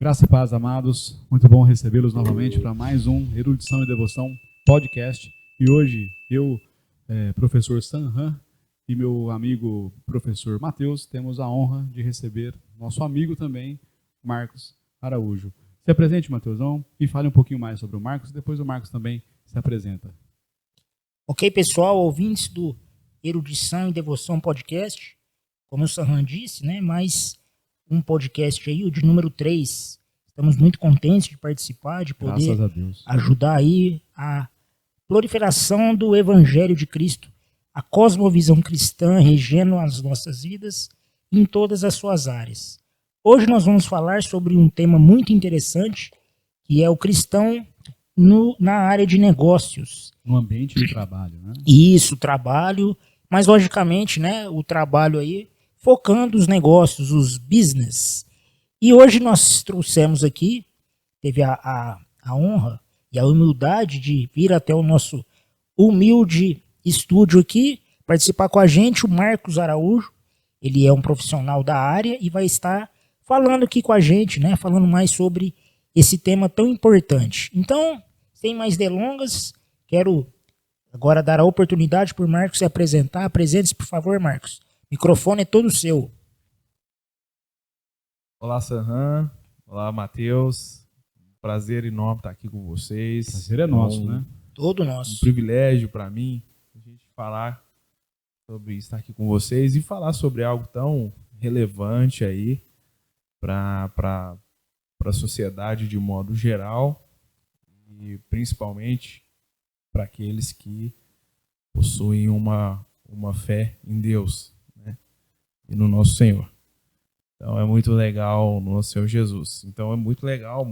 Graça e paz, amados. Muito bom recebê-los novamente para mais um Erudição e Devoção podcast. E hoje eu, professor Sanhan, e meu amigo professor Matheus, temos a honra de receber nosso amigo também, Marcos Araújo. Se apresente, Matheusão, e fale um pouquinho mais sobre o Marcos, depois o Marcos também se apresenta. Ok, pessoal, ouvintes do Erudição e Devoção podcast, como o Sanhan disse, né, mais um podcast aí, o de número 3. Estamos muito contentes de participar, de poder ajudar aí a proliferação do Evangelho de Cristo, a cosmovisão cristã regendo as nossas vidas em todas as suas áreas. Hoje nós vamos falar sobre um tema muito interessante, que é o cristão na área de negócios. No ambiente de trabalho, né? Isso, trabalho, mas logicamente, né, o trabalho aí focando os negócios, os business. E hoje nós trouxemos aqui, teve a honra e a humildade de vir até o nosso humilde estúdio aqui, participar com a gente, o Marcos Araújo. Ele é um profissional da área e vai estar falando aqui com a gente, né, falando mais sobre esse tema tão importante. Então, sem mais delongas, quero agora dar a oportunidade para o Marcos se apresentar. Apresente-se, por favor, Marcos. O microfone é todo seu. Olá, Sanhan. Olá, Matheus. Prazer enorme estar aqui com vocês. Prazer é nosso, né? Todo nosso. Um privilégio para mim a gente falar sobre estar aqui com vocês e falar sobre algo tão relevante aí para a sociedade de modo geral e principalmente para aqueles que possuem uma fé em Deus, né? E no nosso Senhor. Então é muito legal no nosso Senhor Jesus. Então é muito legal,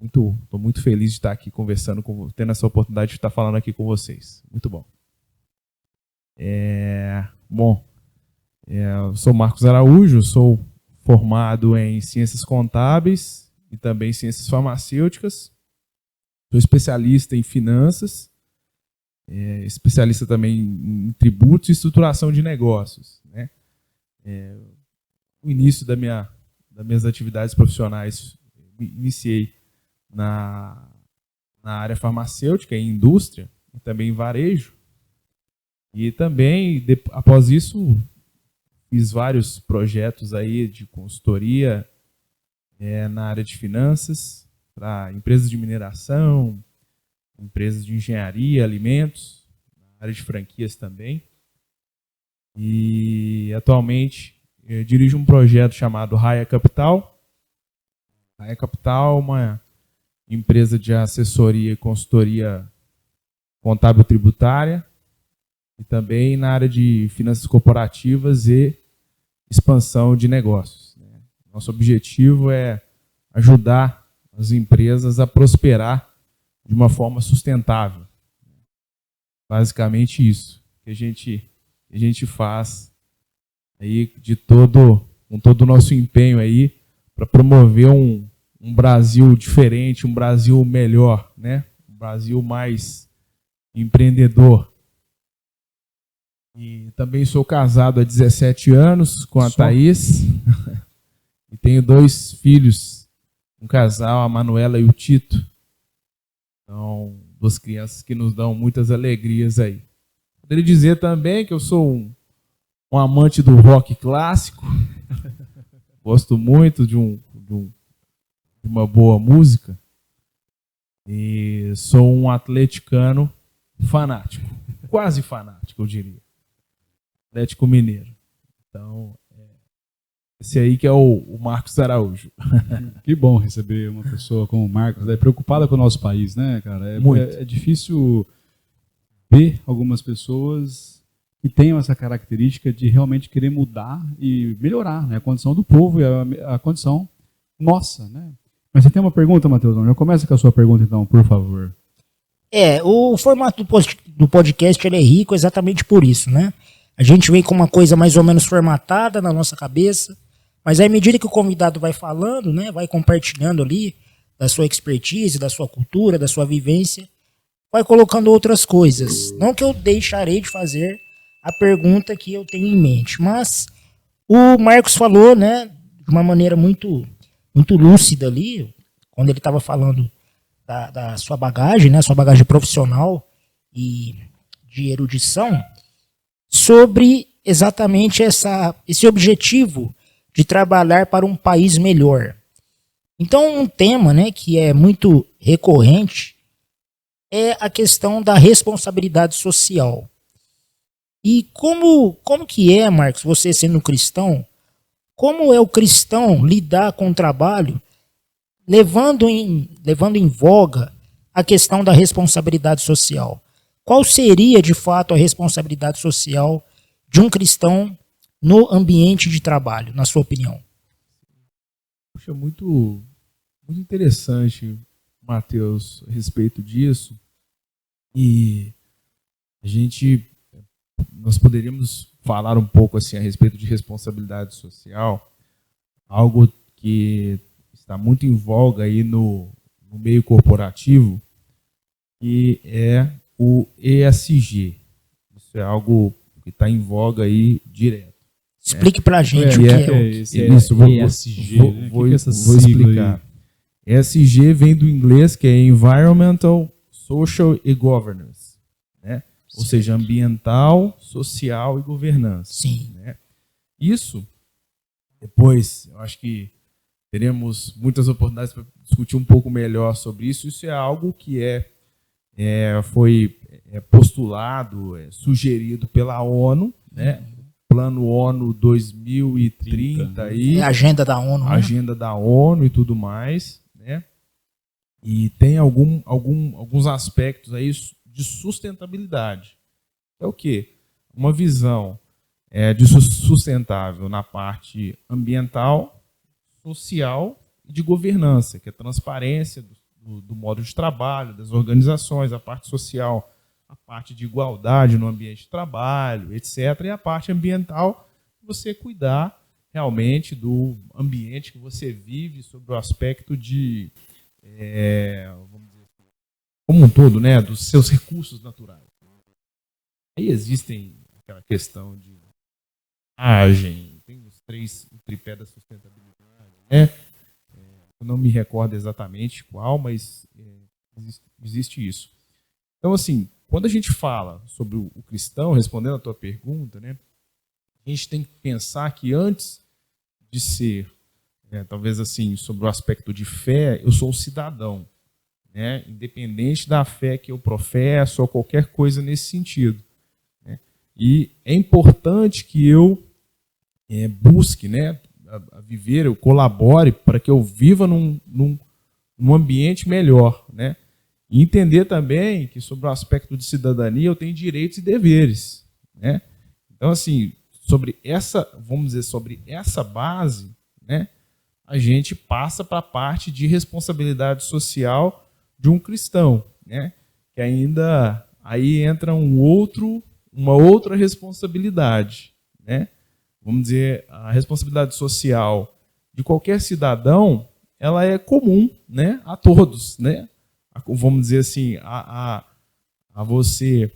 estou muito feliz de estar aqui conversando, tendo essa oportunidade de estar falando aqui com vocês. Muito bom. Eu sou Marcos Araújo, sou formado em Ciências Contábeis e também Ciências Farmacêuticas. Sou especialista em finanças, especialista também em tributos e estruturação de negócios, né? O início das minhas atividades profissionais, iniciei na área farmacêutica, em indústria, e também em varejo. E também, após isso, fiz vários projetos aí de consultoria na área de finanças, para empresas de mineração, empresas de engenharia, alimentos, na área de franquias também. E atualmente eu dirijo um projeto chamado Raia Capital. Raia Capital é uma empresa de assessoria e consultoria contábil tributária e também na área de finanças corporativas e expansão de negócios. Nosso objetivo é ajudar as empresas a prosperar de uma forma sustentável. Basicamente isso que a gente faz aí com todo o nosso empenho aí para promover um Brasil diferente, um Brasil melhor, né? Um Brasil mais empreendedor. E também sou casado há 17 anos com a Thaís e tenho 2 filhos, um casal, a Manuela e o Tito. Então, 2 crianças que nos dão muitas alegrias aí. Poderia dizer também que eu sou um amante do rock clássico. Gosto muito de uma boa música. E sou um atleticano fanático. Quase fanático, eu diria. Atlético Mineiro. Então, esse aí que é o Marcos Araújo. Que bom receber uma pessoa como o Marcos, preocupada com o nosso país, né, cara? É difícil ver algumas pessoas que tenham essa característica de realmente querer mudar e melhorar, né, a condição do povo e a condição nossa, né? Mas você tem uma pergunta, Matheusão? Já começa com a sua pergunta, então, por favor. O formato do podcast ele é rico exatamente por isso, né? A gente vem com uma coisa mais ou menos formatada na nossa cabeça, mas à medida que o convidado vai falando, né, vai compartilhando ali da sua expertise, da sua cultura, da sua vivência, vai colocando outras coisas. Não que eu deixarei de fazer a pergunta que eu tenho em mente. Mas o Marcos falou, né, de uma maneira muito, muito lúcida ali, quando ele estava falando da sua bagagem, né, sua bagagem profissional e de erudição, sobre exatamente esse objetivo de trabalhar para um país melhor. Então, um tema, né, que é muito recorrente é a questão da responsabilidade social. E como que é, Marcos, você sendo cristão, como é o cristão lidar com o trabalho, levando em voga a questão da responsabilidade social? Qual seria, de fato, a responsabilidade social de um cristão no ambiente de trabalho, na sua opinião? Puxa, muito, muito interessante, Matheus, a respeito disso. E nós poderíamos falar um pouco assim a respeito de responsabilidade social, algo que está muito em voga aí no meio corporativo, que é o ESG. Isso é algo que está em voga aí direto. Explique pra gente o que é esse isso. ESG, né? Vou Que é essa vou sigla explicar. ESG vem do inglês, que é Environmental, Social e Governance, né? Ou seja, ambiental, social e governança. Sim. Né? Isso, depois, eu acho que teremos muitas oportunidades para discutir um pouco melhor sobre isso. Isso é algo que foi postulado, sugerido pela ONU, né? Plano ONU 2030 aí, É a agenda da ONU, né? agenda da ONU e tudo mais, né? E tem alguns aspectos aí de sustentabilidade. É o quê? Uma visão de sustentável na parte ambiental, social e de governança, que é a transparência do modo de trabalho, das organizações, a parte social, a parte de igualdade no ambiente de trabalho, etc. E a parte ambiental, você cuidar realmente do ambiente que você vive, sobre o aspecto de, vamos dizer, como um todo, né, dos seus recursos naturais. Aí existem aquela questão de tem os o tripé da sustentabilidade, né? Eu não me recordo exatamente qual, mas existe isso. Então, assim, quando a gente fala sobre o cristão, respondendo a tua pergunta, né, a gente tem que pensar que antes de ser, talvez assim, sobre o aspecto de fé, eu sou um cidadão, né, independente da fé que eu professo ou qualquer coisa nesse sentido. Né. E é importante que eu busque, né, a viver, eu colabore para que eu viva num ambiente melhor, né? E entender também que sobre o aspecto de cidadania eu tenho direitos e deveres, né? Então, assim, sobre essa base, né, a gente passa para a parte de responsabilidade social de um cristão, né? Que ainda aí entra uma outra responsabilidade, né? Vamos dizer, a responsabilidade social de qualquer cidadão, ela é comum, né, a todos, né? Vamos dizer assim, a você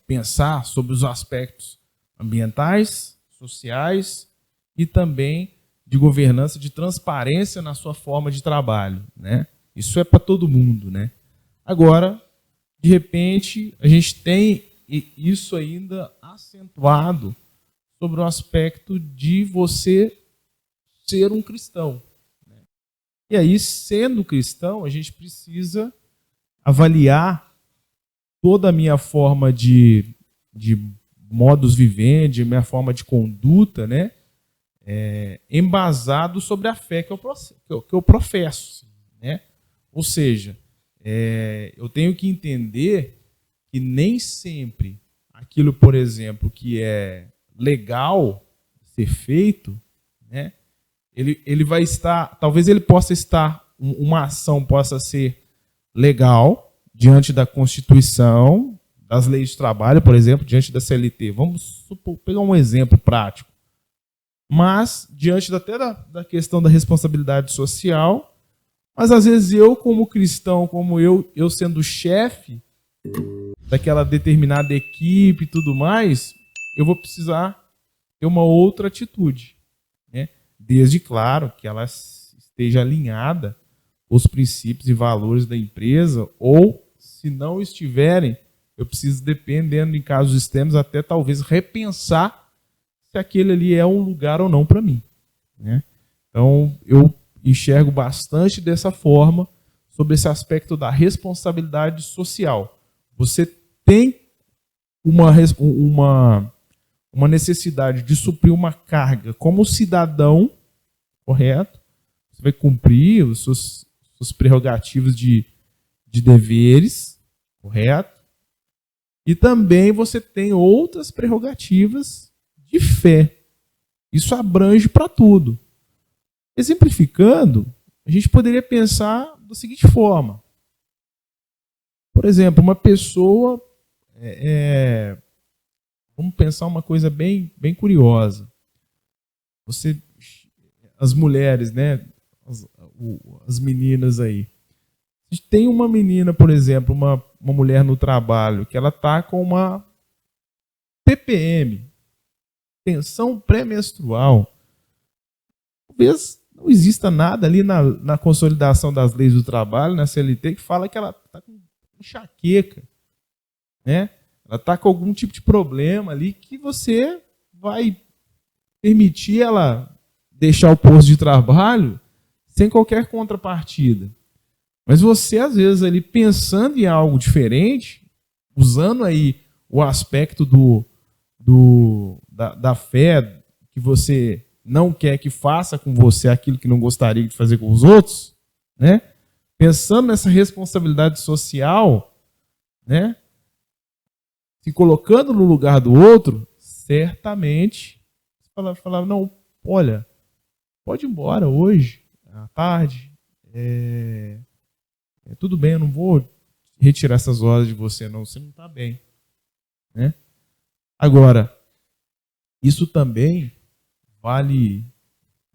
pensar sobre os aspectos ambientais, sociais e também de governança, de transparência na sua forma de trabalho, né? Isso é para todo mundo, né? Agora, de repente, a gente tem isso ainda acentuado sobre o aspecto de você ser um cristão. Né? E aí, sendo cristão, a gente precisa avaliar toda a minha forma de modus vivendi, minha forma de conduta, né? Embasado sobre a fé que eu professo. Né? Ou seja, eu tenho que entender que nem sempre aquilo, por exemplo, que é legal ser feito, né? Ele vai estar, talvez ele possa estar, uma ação possa ser legal diante da Constituição, das leis de trabalho, por exemplo, diante da CLT. Vamos pegar um exemplo prático. Mas, diante até da questão da responsabilidade social, mas às vezes eu, como cristão, como eu sendo chefe, daquela determinada equipe e tudo mais, eu vou precisar ter uma outra atitude, né? Desde, claro, que ela esteja alinhada aos princípios e valores da empresa, ou, se não estiverem, eu preciso, dependendo em casos extremos, até talvez repensar se aquele ali é um lugar ou não para mim, né? Então, eu enxergo bastante dessa forma sobre esse aspecto da responsabilidade social. Você tem uma necessidade de suprir uma carga como cidadão, correto? Você vai cumprir os seus prerrogativos de deveres, correto? E também você tem outras prerrogativas de fé. Isso abrange para tudo. Exemplificando, a gente poderia pensar da seguinte forma. Por exemplo, uma pessoa... vamos pensar uma coisa bem curiosa. As mulheres, né? As meninas aí. Tem uma menina, por exemplo, uma mulher no trabalho, que ela está com uma TPM, tensão pré-menstrual. Talvez não exista nada ali na consolidação das leis do trabalho, na CLT, que fala que ela está com enxaqueca, né? Ela está com algum tipo de problema ali que você vai permitir ela deixar o posto de trabalho sem qualquer contrapartida. Mas você, às vezes, ali pensando em algo diferente, usando aí o aspecto da fé, que você não quer que faça com você aquilo que não gostaria de fazer com os outros, né? Pensando nessa responsabilidade social, né? Se colocando no lugar do outro, certamente, você falava, não, olha, pode ir embora hoje, à tarde, tudo bem, eu não vou retirar essas horas de você, não, você não está bem, né? Agora, isso também vale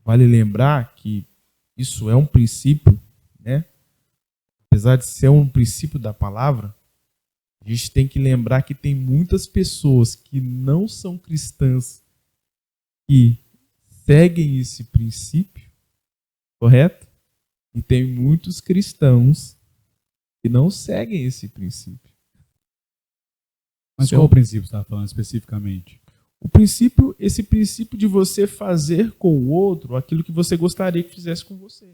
lembrar que isso é um princípio, né? Apesar de ser um princípio da palavra, a gente tem que lembrar que tem muitas pessoas que não são cristãs que seguem esse princípio, correto? E tem muitos cristãos que não seguem esse princípio. Mas qual o princípio que você está falando especificamente? Esse princípio de você fazer com o outro aquilo que você gostaria que fizesse com você.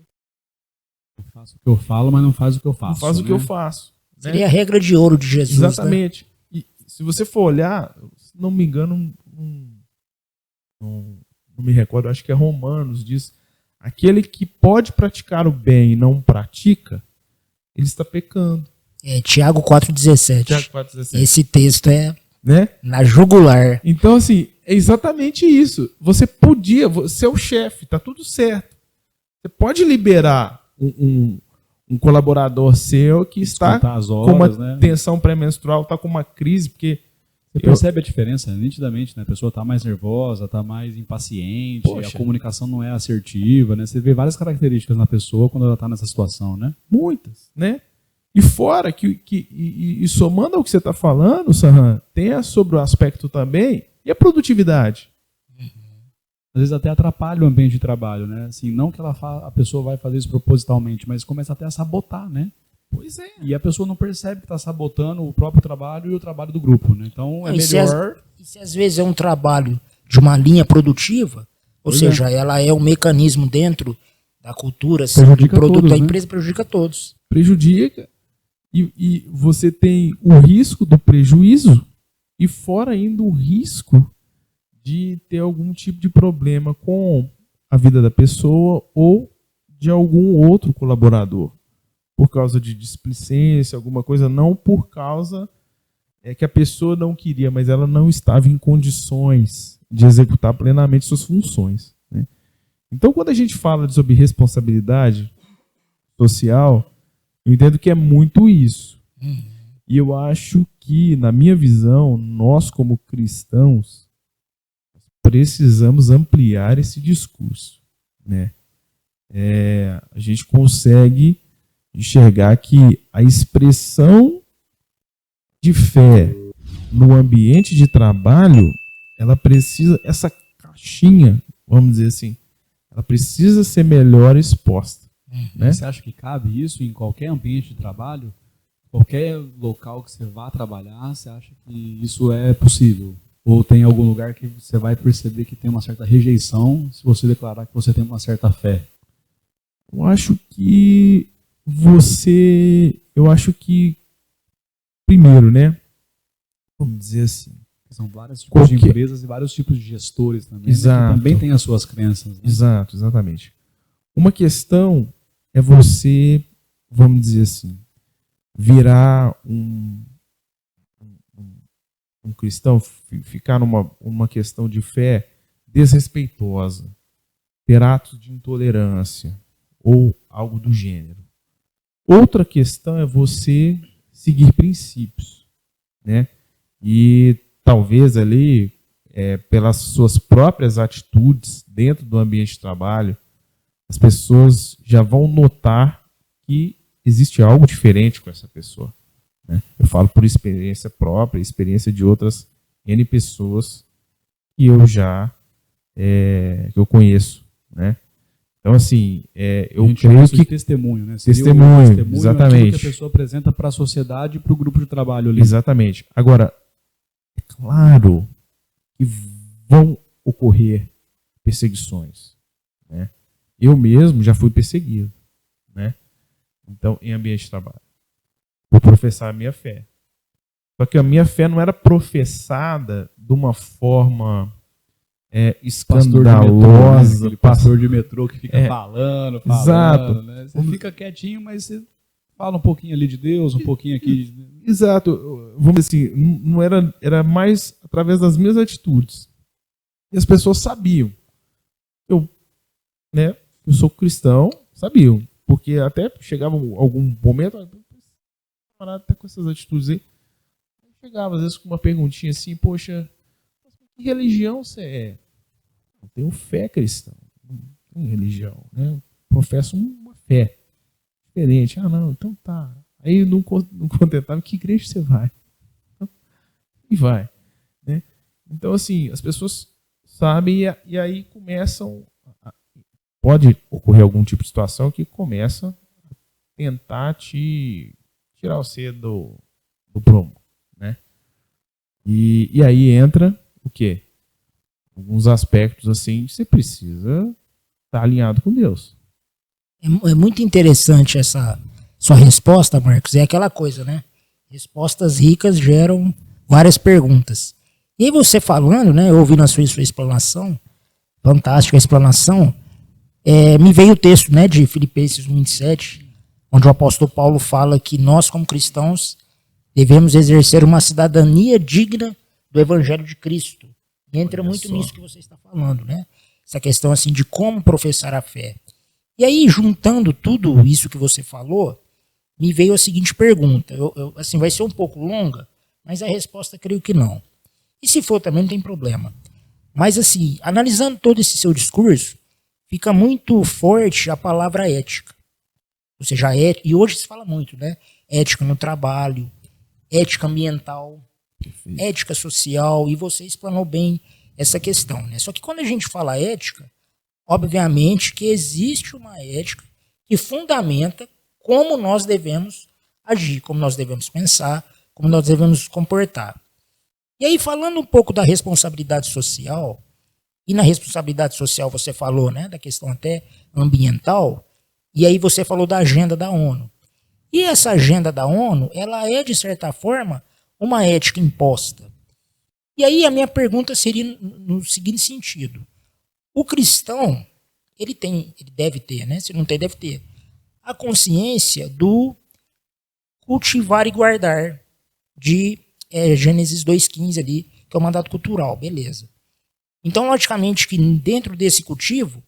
Eu faço o que eu falo, mas não faz o que eu faço. Não faz o que eu faço. Seria a regra de ouro de Jesus. Exatamente. Né? E se você for olhar, se não me engano, não me recordo, acho que é Romanos, diz: aquele que pode praticar o bem e não pratica, ele está pecando. Tiago 4,17. Tiago 4,17. Esse texto é, né, na jugular. Então, assim, é exatamente isso. Você é o chefe, tá tudo certo. Você pode liberar um colaborador seu que está horas, com uma, né, tensão pré-menstrual, está com uma crise, porque... Você percebe a diferença, nitidamente, né? A pessoa está mais nervosa, está mais impaciente, Poxa, a comunicação não é assertiva, né? Você vê várias características na pessoa quando ela está nessa situação, né? Muitas, né? E fora e somando ao que você está falando, Sarran, tem sobre o aspecto também e a produtividade. Às vezes até atrapalha o ambiente de trabalho, né? Assim, não que a pessoa vai fazer isso propositalmente, mas começa até a sabotar, né? Pois é. E a pessoa não percebe que está sabotando o próprio trabalho e o trabalho do grupo, né? Então é melhor... Se às vezes é um trabalho de uma linha produtiva, ou seja, ela é um mecanismo dentro da cultura, assim, do produto todos, da né? empresa, prejudica todos. Prejudica. E você tem o risco do prejuízo e fora ainda o risco de ter algum tipo de problema com a vida da pessoa ou de algum outro colaborador. Por causa de displicência, alguma coisa, não por causa que a pessoa não queria, mas ela não estava em condições de executar plenamente suas funções, né? Então, quando a gente fala sobre responsabilidade social, eu entendo que é muito isso. E eu acho que, na minha visão, nós como cristãos precisamos ampliar esse discurso, né? A gente consegue enxergar que a expressão de fé no ambiente de trabalho, ela precisa, essa caixinha, vamos dizer assim, ela precisa ser melhor exposta. Né? Você acha que cabe isso em qualquer ambiente de trabalho? Qualquer local que você vá trabalhar, você acha que isso é possível? Ou tem algum lugar que você vai perceber que tem uma certa rejeição se você declarar que você tem uma certa fé? Eu acho que primeiro, né? Vamos dizer assim. São vários tipos de empresas e vários tipos de gestores também, exato, né, que também têm as suas crenças. Né? Exato, exatamente. Uma questão é você, vamos dizer assim, virar um cristão, ficar numa questão de fé desrespeitosa, ter atos de intolerância ou algo do gênero. Outra questão é você seguir princípios, né? E talvez ali, pelas suas próprias atitudes dentro do ambiente de trabalho, as pessoas já vão notar que existe algo diferente com essa pessoa. Né? Eu falo por experiência própria, experiência de outras N pessoas que eu que eu conheço. Né? Então, assim, eu creio que... Testemunho, né? Testemunho, exatamente. Que a pessoa apresenta para a sociedade e para o grupo de trabalho ali. Exatamente. Agora, é claro que vão ocorrer perseguições. Né? Eu mesmo já fui perseguido. Né? Então, em ambiente de trabalho. Vou professar a minha fé. Só que a minha fé não era professada de uma forma escandalosa. Aquele pastor de metrô que fica falando. Exato. Né? Você fica quietinho, mas você fala um pouquinho ali de Deus, um pouquinho aqui. Exato. Vamos dizer assim, não era mais através das minhas atitudes. E as pessoas sabiam. Eu sou cristão, sabiam. Porque até chegava algum momento, o camarada tá com essas atitudes aí. Eu chegava às vezes com uma perguntinha assim, poxa, que religião você é? Eu tenho fé cristã, não tenho religião, né? Eu professo uma fé diferente. Ah, não, então tá. Aí não contentava, que igreja você vai? E vai. Né? Então, assim, as pessoas sabem e aí começam... Pode ocorrer algum tipo de situação que começa a tentar te tirar você do prumo, né? E aí entra o quê? Alguns aspectos assim que você precisa estar alinhado com Deus. É muito interessante essa sua resposta, Marcos. É aquela coisa, né? Respostas ricas geram várias perguntas. E aí você falando, né? Ouvindo a sua explanação, fantástica a explanação, me veio o texto, né, de Filipenses 1:27, onde o apóstolo Paulo fala que nós, como cristãos, devemos exercer uma cidadania digna do Evangelho de Cristo. E entra muito nisso que você está falando, né? Essa questão assim de como professar a fé. E aí, juntando tudo isso que você falou, me veio a seguinte pergunta. Assim, vai ser um pouco longa, mas a resposta creio que não. E se for também não tem problema. Mas assim, analisando todo esse seu discurso, fica muito forte a palavra ética. Ou seja, e hoje se fala muito, né? Ética no trabalho, ética ambiental, Perfeito. Ética social, e você explanou bem essa questão, né? Só que quando a gente fala ética, obviamente que existe uma ética que fundamenta como nós devemos agir, como nós devemos pensar, como nós devemos nos comportar. E aí, falando um pouco da responsabilidade social, e na responsabilidade social você falou, né, da questão até ambiental, e aí você falou da agenda da ONU. E essa agenda da ONU, ela é, de certa forma, uma ética imposta. E aí a minha pergunta seria no seguinte sentido. O cristão, ele deve ter, né, se não tem, deve ter, a consciência do cultivar e guardar, de Gênesis 2:15 ali, que é o mandato cultural, beleza. Então, logicamente, que dentro desse cultivo,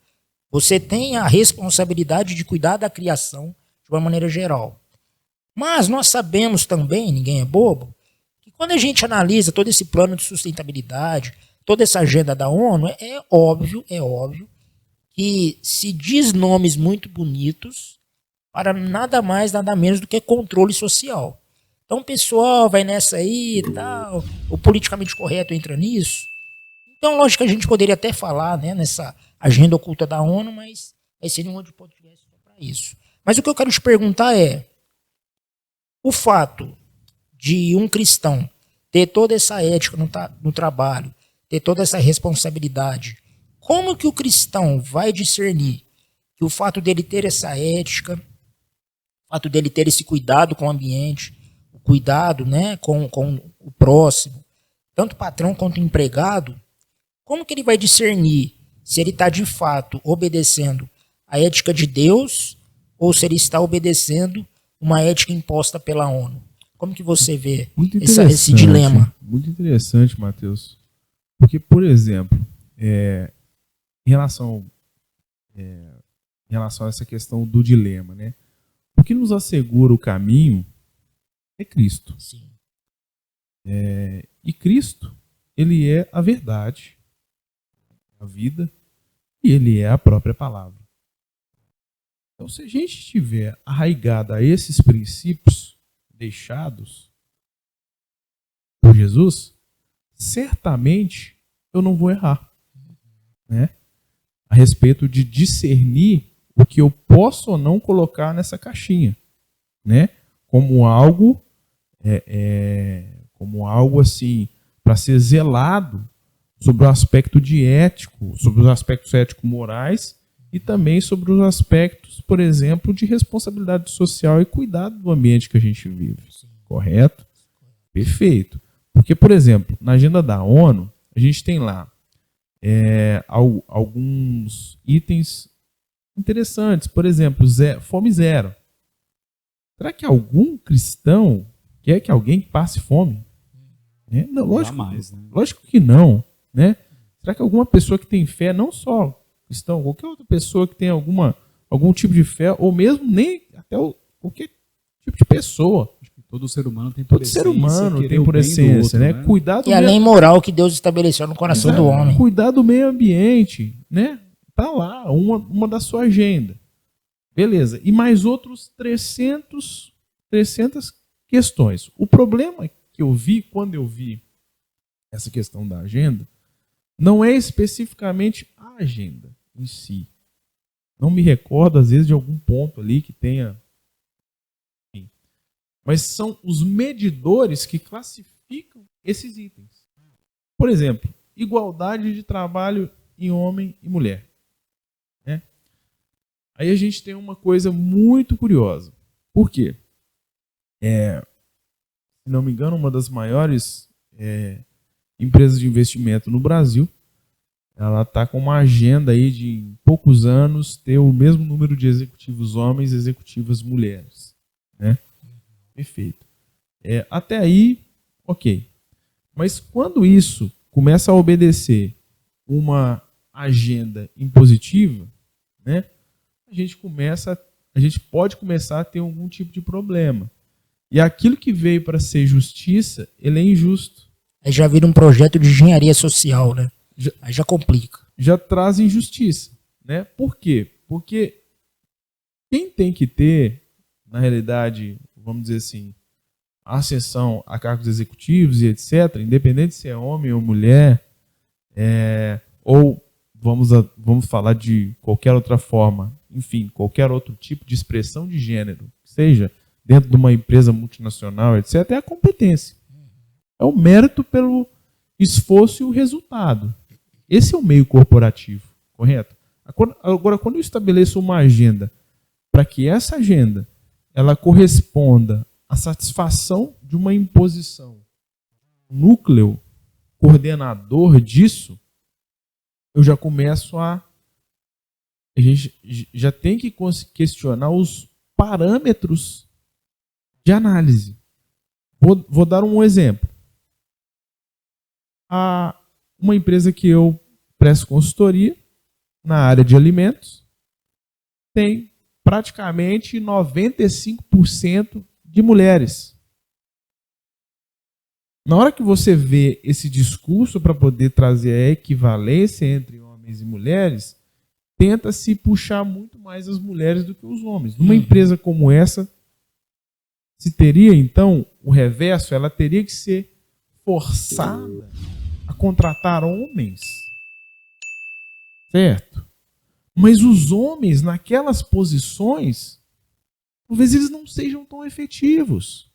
você tem a responsabilidade de cuidar da criação de uma maneira geral. Mas nós sabemos também, ninguém é bobo, que quando a gente analisa todo esse plano de sustentabilidade, toda essa agenda da ONU, é óbvio que se diz nomes muito bonitos para nada mais, nada menos do que controle social. Então o pessoal vai nessa aí e tal, o politicamente correto entra nisso. Então, lógico que a gente poderia até falar, né, nessa agenda oculta da ONU, mas aí seria um outro podcast para isso. Mas o que eu quero te perguntar é, o fato de um cristão ter toda essa ética no trabalho, ter toda essa responsabilidade, como que o cristão vai discernir que o fato dele ter essa ética, o fato dele ter esse cuidado com o ambiente, o cuidado, né, com o próximo, tanto patrão quanto empregado, como que ele vai discernir se ele está de fato obedecendo a ética de Deus ou se ele está obedecendo uma ética imposta pela ONU? Como que você vê esse dilema? Muito interessante, Matheus. Porque, por exemplo, em relação a essa questão do dilema, né? O que nos assegura o caminho é Cristo. Sim. E Cristo, ele é a verdade, a vida, e ele é a própria palavra. Então, se a gente estiver arraigado a esses princípios deixados por Jesus, certamente eu não vou errar, né? A respeito de discernir o que eu posso ou não colocar nessa caixinha, né? Como algo assim para ser zelado sobre o aspecto de ético, sobre os aspectos ético-morais e também sobre os aspectos, por exemplo, de responsabilidade social e cuidado do ambiente que a gente vive. Correto? Perfeito. Porque, por exemplo, na agenda da ONU, a gente tem lá alguns itens interessantes. Por exemplo, fome zero. Será que algum cristão quer que alguém passe fome? Não, lógico que não. Né? Será que alguma pessoa que tem fé, não só cristão, qualquer outra pessoa que tem algum tipo de fé, ou mesmo nem até qualquer tipo de pessoa. Todo ser humano tem por essência. Todo ser humano tem por essência, né? Cuidar do a lei moral que Deus estabeleceu no coração do homem. Cuidar do meio ambiente, né? Tá lá, uma da sua agenda. Beleza. E mais outros 300 questões. O problema que eu vi quando eu vi essa questão da agenda não é especificamente a agenda em si. Não me recordo, às vezes, de algum ponto ali que tenha. Enfim. Mas são os medidores que classificam esses itens. Por exemplo, igualdade de trabalho em homem e mulher. Né? Aí a gente tem uma coisa muito curiosa. Por quê? Se não me engano, uma das maiores empresas de investimento no Brasil, ela está com uma agenda aí de, em poucos anos, ter o mesmo número de executivos homens e executivas mulheres. Né? Perfeito. Até aí, ok. Mas quando isso começa a obedecer uma agenda impositiva, né, a gente pode começar a ter algum tipo de problema. E aquilo que veio para ser justiça, ele é injusto. Aí já vira um projeto de engenharia social, né? Aí já complica. Já traz injustiça, né? Por quê? Porque quem tem que ter, na realidade, vamos dizer assim, ascensão a cargos executivos e etc., independente se é homem ou mulher, ou vamos falar de qualquer outra forma, enfim, qualquer outro tipo de expressão de gênero, seja dentro de uma empresa multinacional, etc., é a competência. É o mérito pelo esforço e o resultado. Esse é o meio corporativo, correto? Agora, quando eu estabeleço uma agenda para que essa agenda ela corresponda à satisfação de uma imposição, núcleo coordenador disso, eu já começo a gente já tem que questionar os parâmetros de análise. Vou dar um exemplo. Uma empresa que eu presto consultoria na área de alimentos tem praticamente 95% de mulheres. Na hora que você vê esse discurso para poder trazer a equivalência entre homens e mulheres, tenta-se puxar muito mais as mulheres do que os homens. Numa empresa como essa, Se teria, então, o reverso, ela teria que ser forçada a contratar homens. Certo? Mas os homens, naquelas posições, talvez eles não sejam tão efetivos.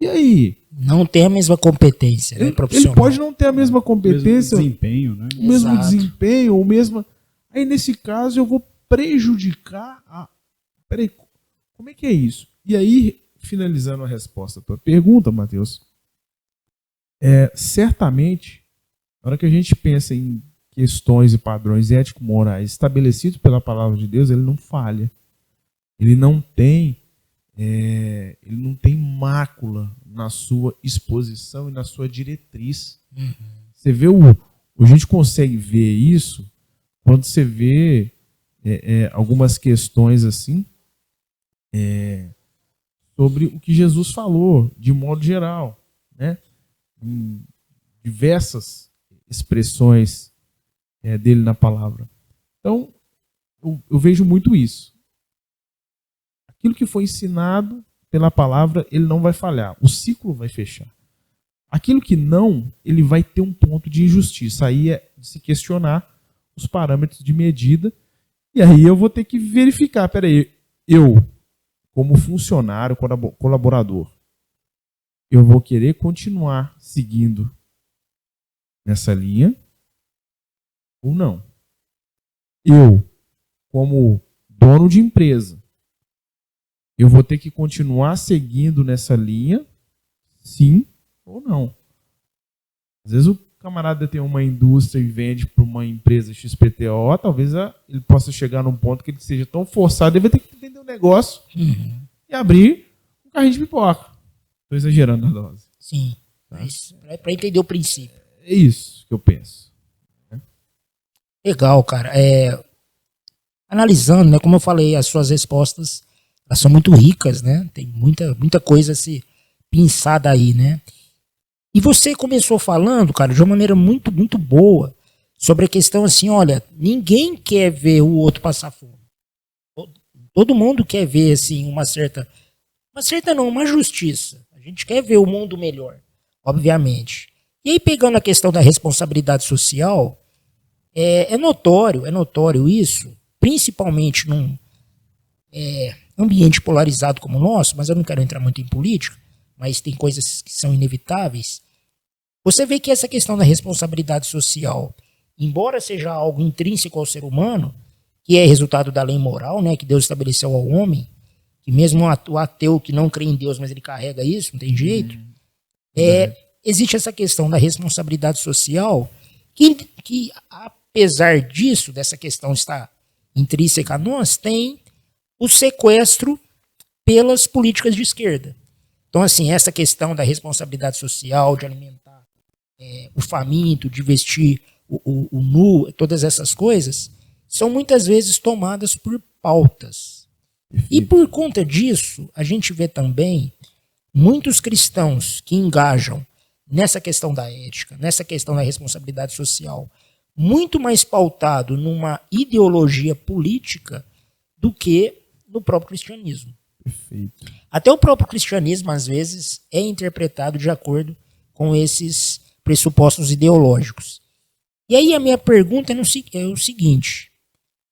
E aí? Não tem a mesma competência, né, profissional. Ele pode não ter a mesma competência, o mesmo desempenho, né? o mesmo Exato. desempenho, o mesmo... Aí, nesse caso, eu vou prejudicar a... Peraí, como é que é isso? E aí, finalizando a resposta à tua pergunta, Matheus, certamente, na hora que a gente pensa em questões e padrões ético-morais estabelecidos pela palavra de Deus, ele não falha. Ele não tem mácula na sua exposição e na sua diretriz. Você vê a gente consegue ver isso quando você vê algumas questões assim sobre o que Jesus falou, de modo geral, né? Em diversas expressões dele na palavra. Então, eu vejo muito isso. Aquilo que foi ensinado pela palavra, ele não vai falhar. O ciclo vai fechar. Aquilo que não, ele vai ter um ponto de injustiça. Aí é de se questionar os parâmetros de medida. E aí eu vou ter que verificar. Peraí, eu, como funcionário, colaborador, eu vou querer continuar seguindo nessa linha ou não? Eu, como dono de empresa, eu vou ter que continuar seguindo nessa linha, sim ou não? Às vezes o camarada tem uma indústria e vende para uma empresa XPTO, talvez ele possa chegar num ponto que ele seja tão forçado, ele vai ter que vender um negócio e abrir um carrinho de pipoca. Estou exagerando na dose. Sim, mas para entender o princípio. É isso que eu penso. Legal, cara. Analisando, né, como eu falei, as suas respostas, elas são muito ricas, né? Tem muita coisa a se pensar aí, né? E você começou falando, cara, de uma maneira muito, muito boa, sobre a questão assim, olha, ninguém quer ver o outro passar fome. Todo mundo quer ver, assim, uma justiça. A gente quer ver o mundo melhor, obviamente. E aí, pegando a questão da responsabilidade social, é notório isso, principalmente num ambiente polarizado como o nosso, mas eu não quero entrar muito em política, mas tem coisas que são inevitáveis. Você vê que essa questão da responsabilidade social, embora seja algo intrínseco ao ser humano, que é resultado da lei moral, né, que Deus estabeleceu ao homem, que mesmo o ateu que não crê em Deus, mas ele carrega isso, não tem jeito, existe essa questão da responsabilidade social, que apesar disso, dessa questão estar intrínseca a nós, tem o sequestro pelas políticas de esquerda. Então, assim, essa questão da responsabilidade social, de alimentar o faminto, de vestir o nu, todas essas coisas, são muitas vezes tomadas por pautas. E por conta disso, a gente vê também muitos cristãos que engajam nessa questão da ética, nessa questão da responsabilidade social, muito mais pautado numa ideologia política do que no próprio cristianismo. Perfeito. Até o próprio cristianismo, às vezes, é interpretado de acordo com esses pressupostos ideológicos. E aí a minha pergunta é o seguinte,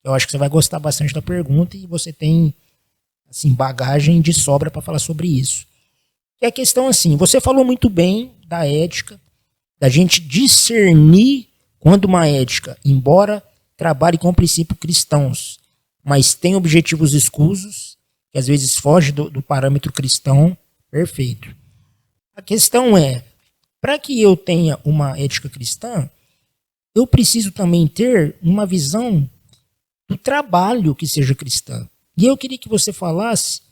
eu acho que você vai gostar bastante da pergunta e você tem assim, bagagem de sobra para falar sobre isso. Que é a questão assim, você falou muito bem da ética, da gente discernir quando uma ética, embora trabalhe com princípios cristãos, mas tem objetivos escusos, que às vezes foge do parâmetro cristão, perfeito. A questão é, para que eu tenha uma ética cristã, eu preciso também ter uma visão do trabalho que seja cristã. E eu queria que você falasse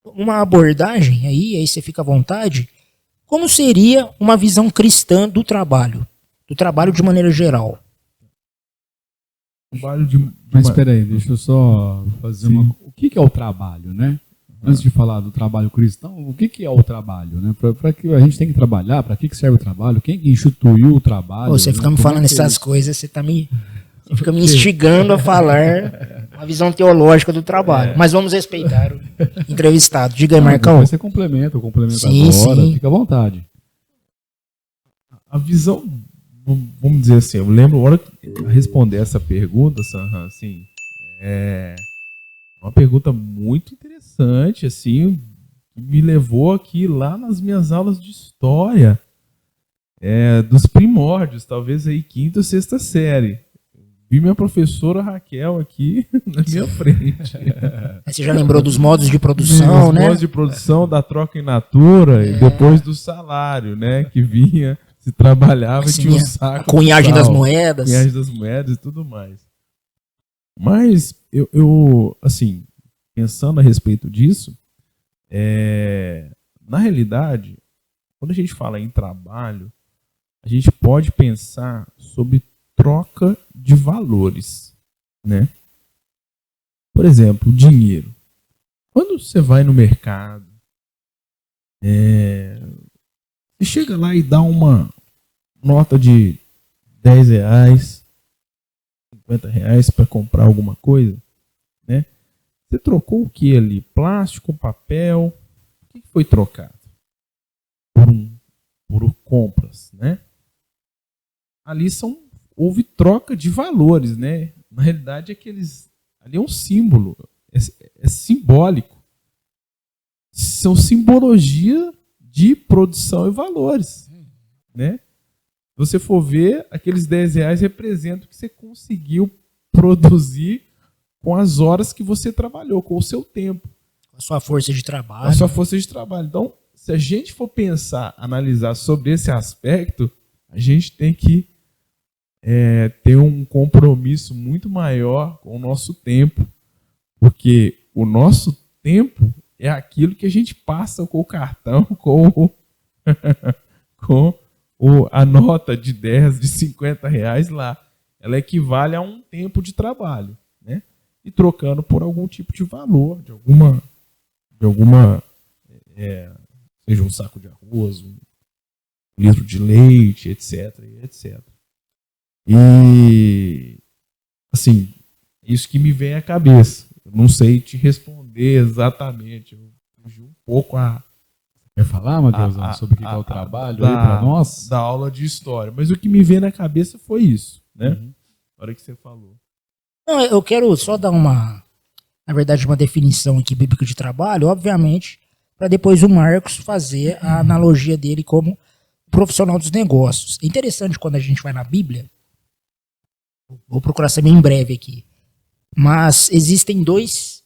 uma abordagem, aí você fica à vontade, como seria uma visão cristã do trabalho de maneira geral. Mas espera aí, deixa eu só fazer o que é o trabalho, né? Antes de falar do trabalho cristão, o que é o trabalho, né? Para que a gente tem que trabalhar, para que serve o trabalho? Quem instituiu o trabalho? Você fica me falando essas coisas, você fica me instigando a falar Uma visão teológica do trabalho. Mas vamos respeitar o entrevistado. Diga aí, Marcão. Você complementa, eu complemento Sim, agora. sim. Fica à vontade. A visão, vamos dizer assim, eu lembro, a hora que eu responder essa pergunta, Sanhan, assim, é uma pergunta muito interessante, assim, que me levou aqui lá nas minhas aulas de história, dos primórdios, talvez aí quinta ou sexta série. Vi minha professora Raquel aqui na minha frente. Aí você já lembrou dos modos de produção, Os né? modos de produção da troca in natura e depois do salário, né? Que vinha, se trabalhava e Assim, tinha um saco. a cunhagem de das sal, moedas. cunhagem das moedas e tudo mais. Mas eu assim, pensando a respeito disso, na realidade, quando a gente fala em trabalho, a gente pode pensar sobre troca de valores, né? Por exemplo, dinheiro. Quando você vai no mercado, você chega lá e dá uma nota de R$10, R$50 para comprar alguma coisa, né? Você trocou o que ali? Plástico, papel? O que foi trocado? Por compras, né? Ali houve troca de valores, né? Na realidade, ali é um símbolo, é simbólico. São simbologia de produção e valores, né? Se você for ver, aqueles R$10 representam o que você conseguiu produzir com as horas que você trabalhou, com o seu tempo. Com a sua força de trabalho. A sua força de trabalho. Então, se a gente for pensar, analisar sobre esse aspecto, a gente tem que ter um compromisso muito maior com o nosso tempo, porque o nosso tempo é aquilo que a gente passa com o cartão, com a nota de 10, de R$50 lá. Ela equivale a um tempo de trabalho, né? E trocando por algum tipo de valor, de alguma seja um saco de arroz, um litro de leite, etc, etc. E, assim, isso que me vem à cabeça. Eu não sei te responder exatamente. Eu fugi um pouco Quer falar, Matheus, sobre o que é o trabalho aí para nós? Da aula de história. Mas o que me veio na cabeça foi isso, né? Na hora que você falou. Não, eu quero só dar na verdade, uma definição aqui bíblica de trabalho, obviamente, para depois o Marcos fazer a analogia dele como profissional dos negócios. É interessante quando a gente vai na Bíblia, vou procurar ser bem breve aqui, mas existem duas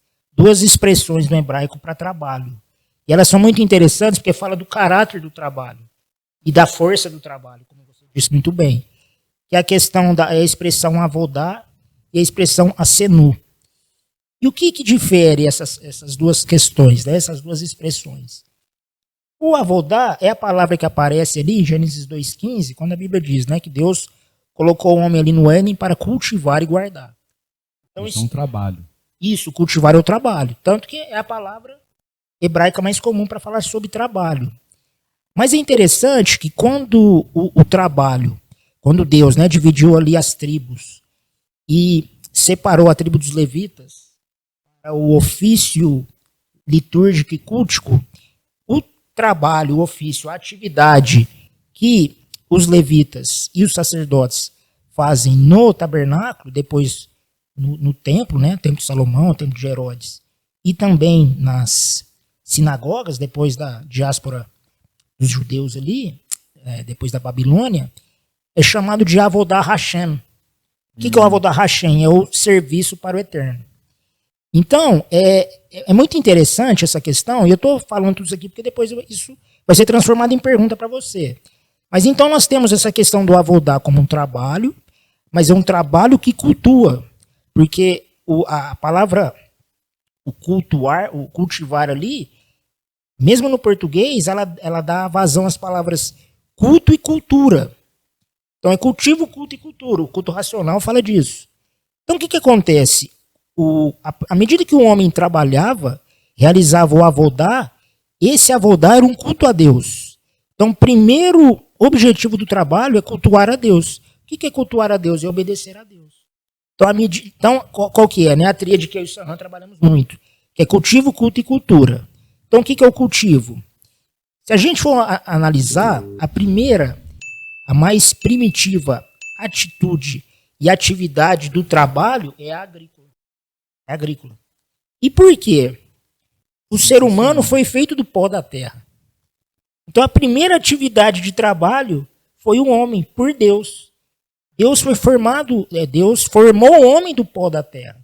expressões no hebraico para trabalho. E elas são muito interessantes porque fala do caráter do trabalho e da força do trabalho, como você disse muito bem. Que é a questão da expressão avodá e a expressão asenu. E o que difere essas duas questões, né? Essas duas expressões? O avodá é a palavra que aparece ali em Gênesis 2,15, quando a Bíblia diz, né, que Deus colocou o homem ali no Éden para cultivar e guardar. Então, isso é um trabalho. Isso, cultivar é o trabalho. Tanto que é a palavra hebraica mais comum para falar sobre trabalho. Mas é interessante que quando o trabalho, quando Deus, né, dividiu ali as tribos e separou a tribo dos levitas, o ofício litúrgico e cultico, o trabalho, o ofício, a atividade que os levitas e os sacerdotes fazem no tabernáculo, depois no templo, né, templo de Salomão, templo de Herodes, e também nas sinagogas, depois da diáspora dos judeus ali, depois da Babilônia, é chamado de Avodah Hashem. O que é o Avodah Hashem? É o serviço para o eterno. Então, é muito interessante essa questão, e eu estou falando tudo isso aqui porque depois isso vai ser transformado em pergunta para você. Mas então nós temos essa questão do Avodah como um trabalho, mas é um trabalho que cultua, porque a palavra, o cultivar ali, mesmo no português, ela dá vazão às palavras culto e cultura. Então é cultivo, culto e cultura. O culto racional fala disso. Então o que acontece? À medida que o homem trabalhava, realizava o avodá, esse avodá era um culto a Deus. Então o primeiro objetivo do trabalho é cultuar a Deus. O que é cultuar a Deus? É obedecer a Deus. Então, qual que é, né? A tríade que eu e o Sanhan trabalhamos muito, que é cultivo, culto e cultura. Então, o que é o cultivo? Se a gente for analisar, a primeira, a mais primitiva atitude e atividade do trabalho é a agrícola. É agrícola. E por quê? O ser humano foi feito do pó da terra. Então, a primeira atividade de trabalho foi o homem, por Deus. Deus formou o homem do pó da terra.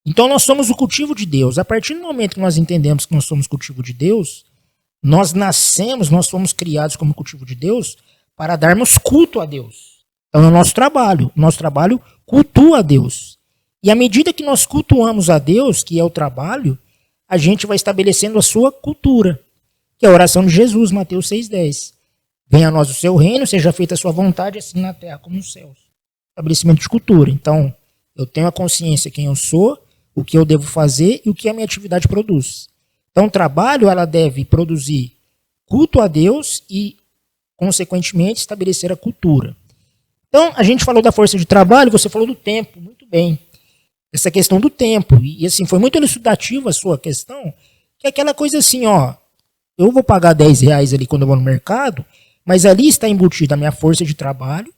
Então nós somos o cultivo de Deus. A partir do momento que nós entendemos que nós somos cultivo de Deus, nós nascemos, nós fomos criados como cultivo de Deus para darmos culto a Deus. Então é o nosso trabalho. O nosso trabalho cultua a Deus. E à medida que nós cultuamos a Deus, que é o trabalho, a gente vai estabelecendo a sua cultura, que é a oração de Jesus, Mateus 6,10. Venha a nós o seu reino, seja feita a sua vontade, assim na terra como nos céus. Estabelecimento de cultura. Então, eu tenho a consciência quem eu sou, o que eu devo fazer e o que a minha atividade produz. Então, o trabalho, ela deve produzir culto a Deus e, consequentemente, estabelecer a cultura. Então, a gente falou da força de trabalho, você falou do tempo, muito bem. Essa questão do tempo. E assim, foi muito elucidativa a sua questão, que é aquela coisa assim, ó, eu vou pagar R$10 ali quando eu vou no mercado, mas ali está embutida a minha força de trabalho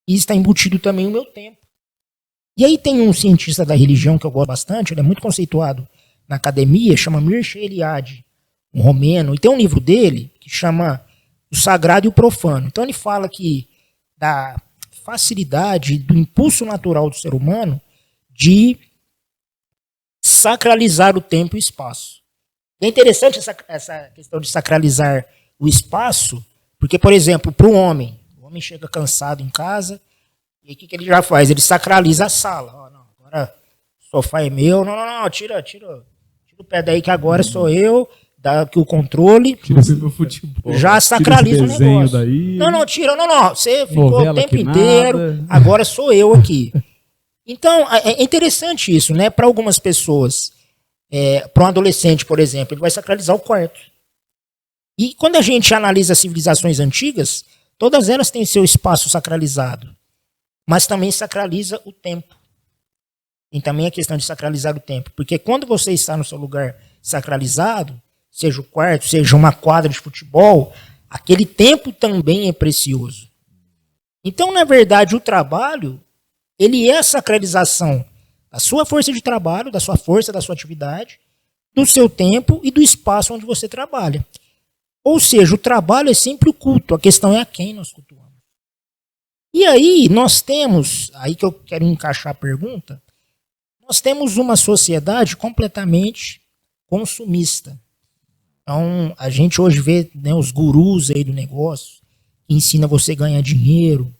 e está embutido também o meu tempo. E aí tem um cientista da religião que eu gosto bastante, ele é muito conceituado na academia, chama Mircea Eliade, um romeno, e tem um livro dele que chama O Sagrado e o Profano. Então ele fala que da facilidade, do impulso natural do ser humano de sacralizar o tempo e o espaço. E é interessante essa questão de sacralizar o espaço, porque, por exemplo, para o homem chega cansado em casa, e o que ele já faz? Ele sacraliza a sala. Oh, não, agora o sofá é meu. Não, tira o pé daí que agora sou eu, dá aqui o controle. Tira o meu futebol. Já sacraliza o negócio. Daí. Não, tira. Você ficou novela o tempo inteiro, agora sou eu aqui. Então, é interessante isso, né? Para algumas pessoas, para um adolescente, por exemplo, ele vai sacralizar o quarto. E quando a gente analisa as civilizações antigas, todas elas têm seu espaço sacralizado, mas também sacraliza o tempo. Tem também a questão de sacralizar o tempo, porque quando você está no seu lugar sacralizado, seja o quarto, seja uma quadra de futebol, aquele tempo também é precioso. Então, na verdade, o trabalho, ele é a sacralização da sua força de trabalho, da sua força, da sua atividade, do seu tempo e do espaço onde você trabalha. Ou seja, o trabalho é sempre o culto, a questão é a quem nós cultuamos. E aí nós temos, aí que eu quero encaixar a pergunta, nós temos uma sociedade completamente consumista. Então, a gente hoje vê, né, os gurus aí do negócio, que ensina você a ganhar dinheiro.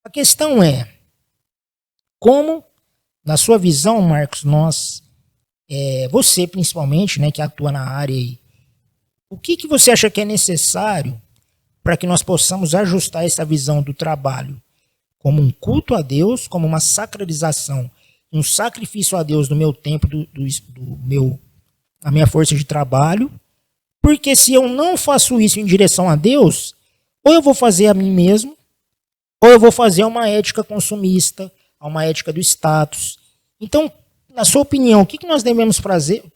A questão é, como, na sua visão, Marcos, você principalmente, né, que atua na área aí, o que você acha que é necessário para que nós possamos ajustar essa visão do trabalho como um culto a Deus, como uma sacralização, um sacrifício a Deus do meu tempo, a minha força de trabalho? Porque se eu não faço isso em direção a Deus, ou eu vou fazer a mim mesmo, ou eu vou fazer uma ética consumista, uma ética do status. Então, na sua opinião, o que nós devemos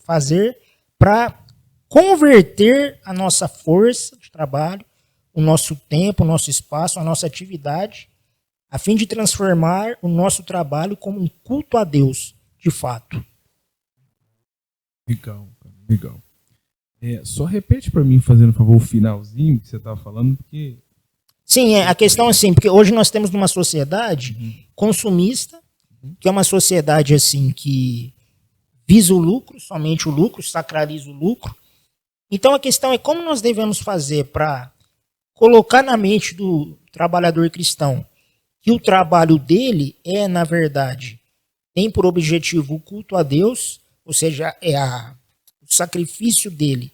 fazer para converter a nossa força de trabalho, o nosso tempo, o nosso espaço, a nossa atividade, a fim de transformar o nosso trabalho como um culto a Deus, de fato? Legal. Só repete para mim, fazendo favor, o finalzinho que você estava falando, porque... Sim, a questão é assim, porque hoje nós temos uma sociedade consumista, que é uma sociedade assim que visa o lucro, somente o lucro, sacraliza o lucro. Então a questão é como nós devemos fazer para colocar na mente do trabalhador cristão que o trabalho dele na verdade, tem por objetivo o culto a Deus, ou seja, o sacrifício dele,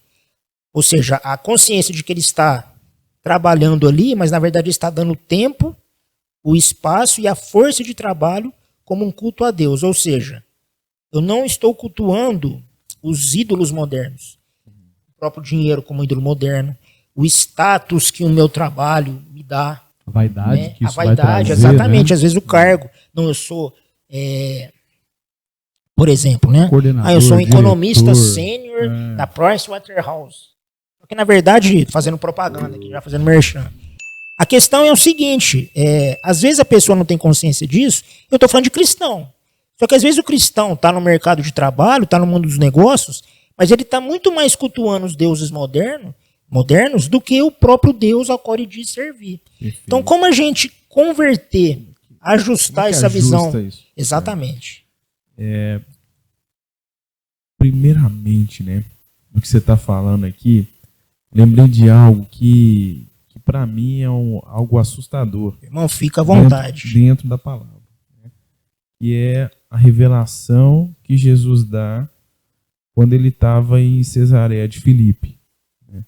ou seja, a consciência de que ele está trabalhando ali, mas na verdade está dando tempo, o espaço e a força de trabalho como um culto a Deus. Ou seja, eu não estou cultuando os ídolos modernos, o próprio dinheiro como ídolo moderno, o status que o meu trabalho me dá. vaidade, né? que A isso vai vaidade, trazer, exatamente. né? Às vezes o cargo, não, eu sou, por exemplo, né? Coordenador, Eu sou um economista diretor, sênior da Pricewaterhouse. Porque, na verdade, fazendo propaganda aqui, já fazendo merchan. A questão é o seguinte, às vezes a pessoa não tem consciência disso, eu estou falando de cristão. Só que às vezes o cristão está no mercado de trabalho, está no mundo dos negócios, mas ele está muito mais cultuando os deuses modernos do que o próprio Deus ao qual ele diz servir. Perfeito. Então, como a gente converter, ajustar Como que essa visão? ajusta isso? Exatamente. Primeiramente, né, do que você está falando aqui, lembrei de algo que para mim é algo assustador. Irmão, fica à vontade. Dentro da palavra. Né, que é a revelação que Jesus dá quando ele estava em Cesareia de Filipe. Né,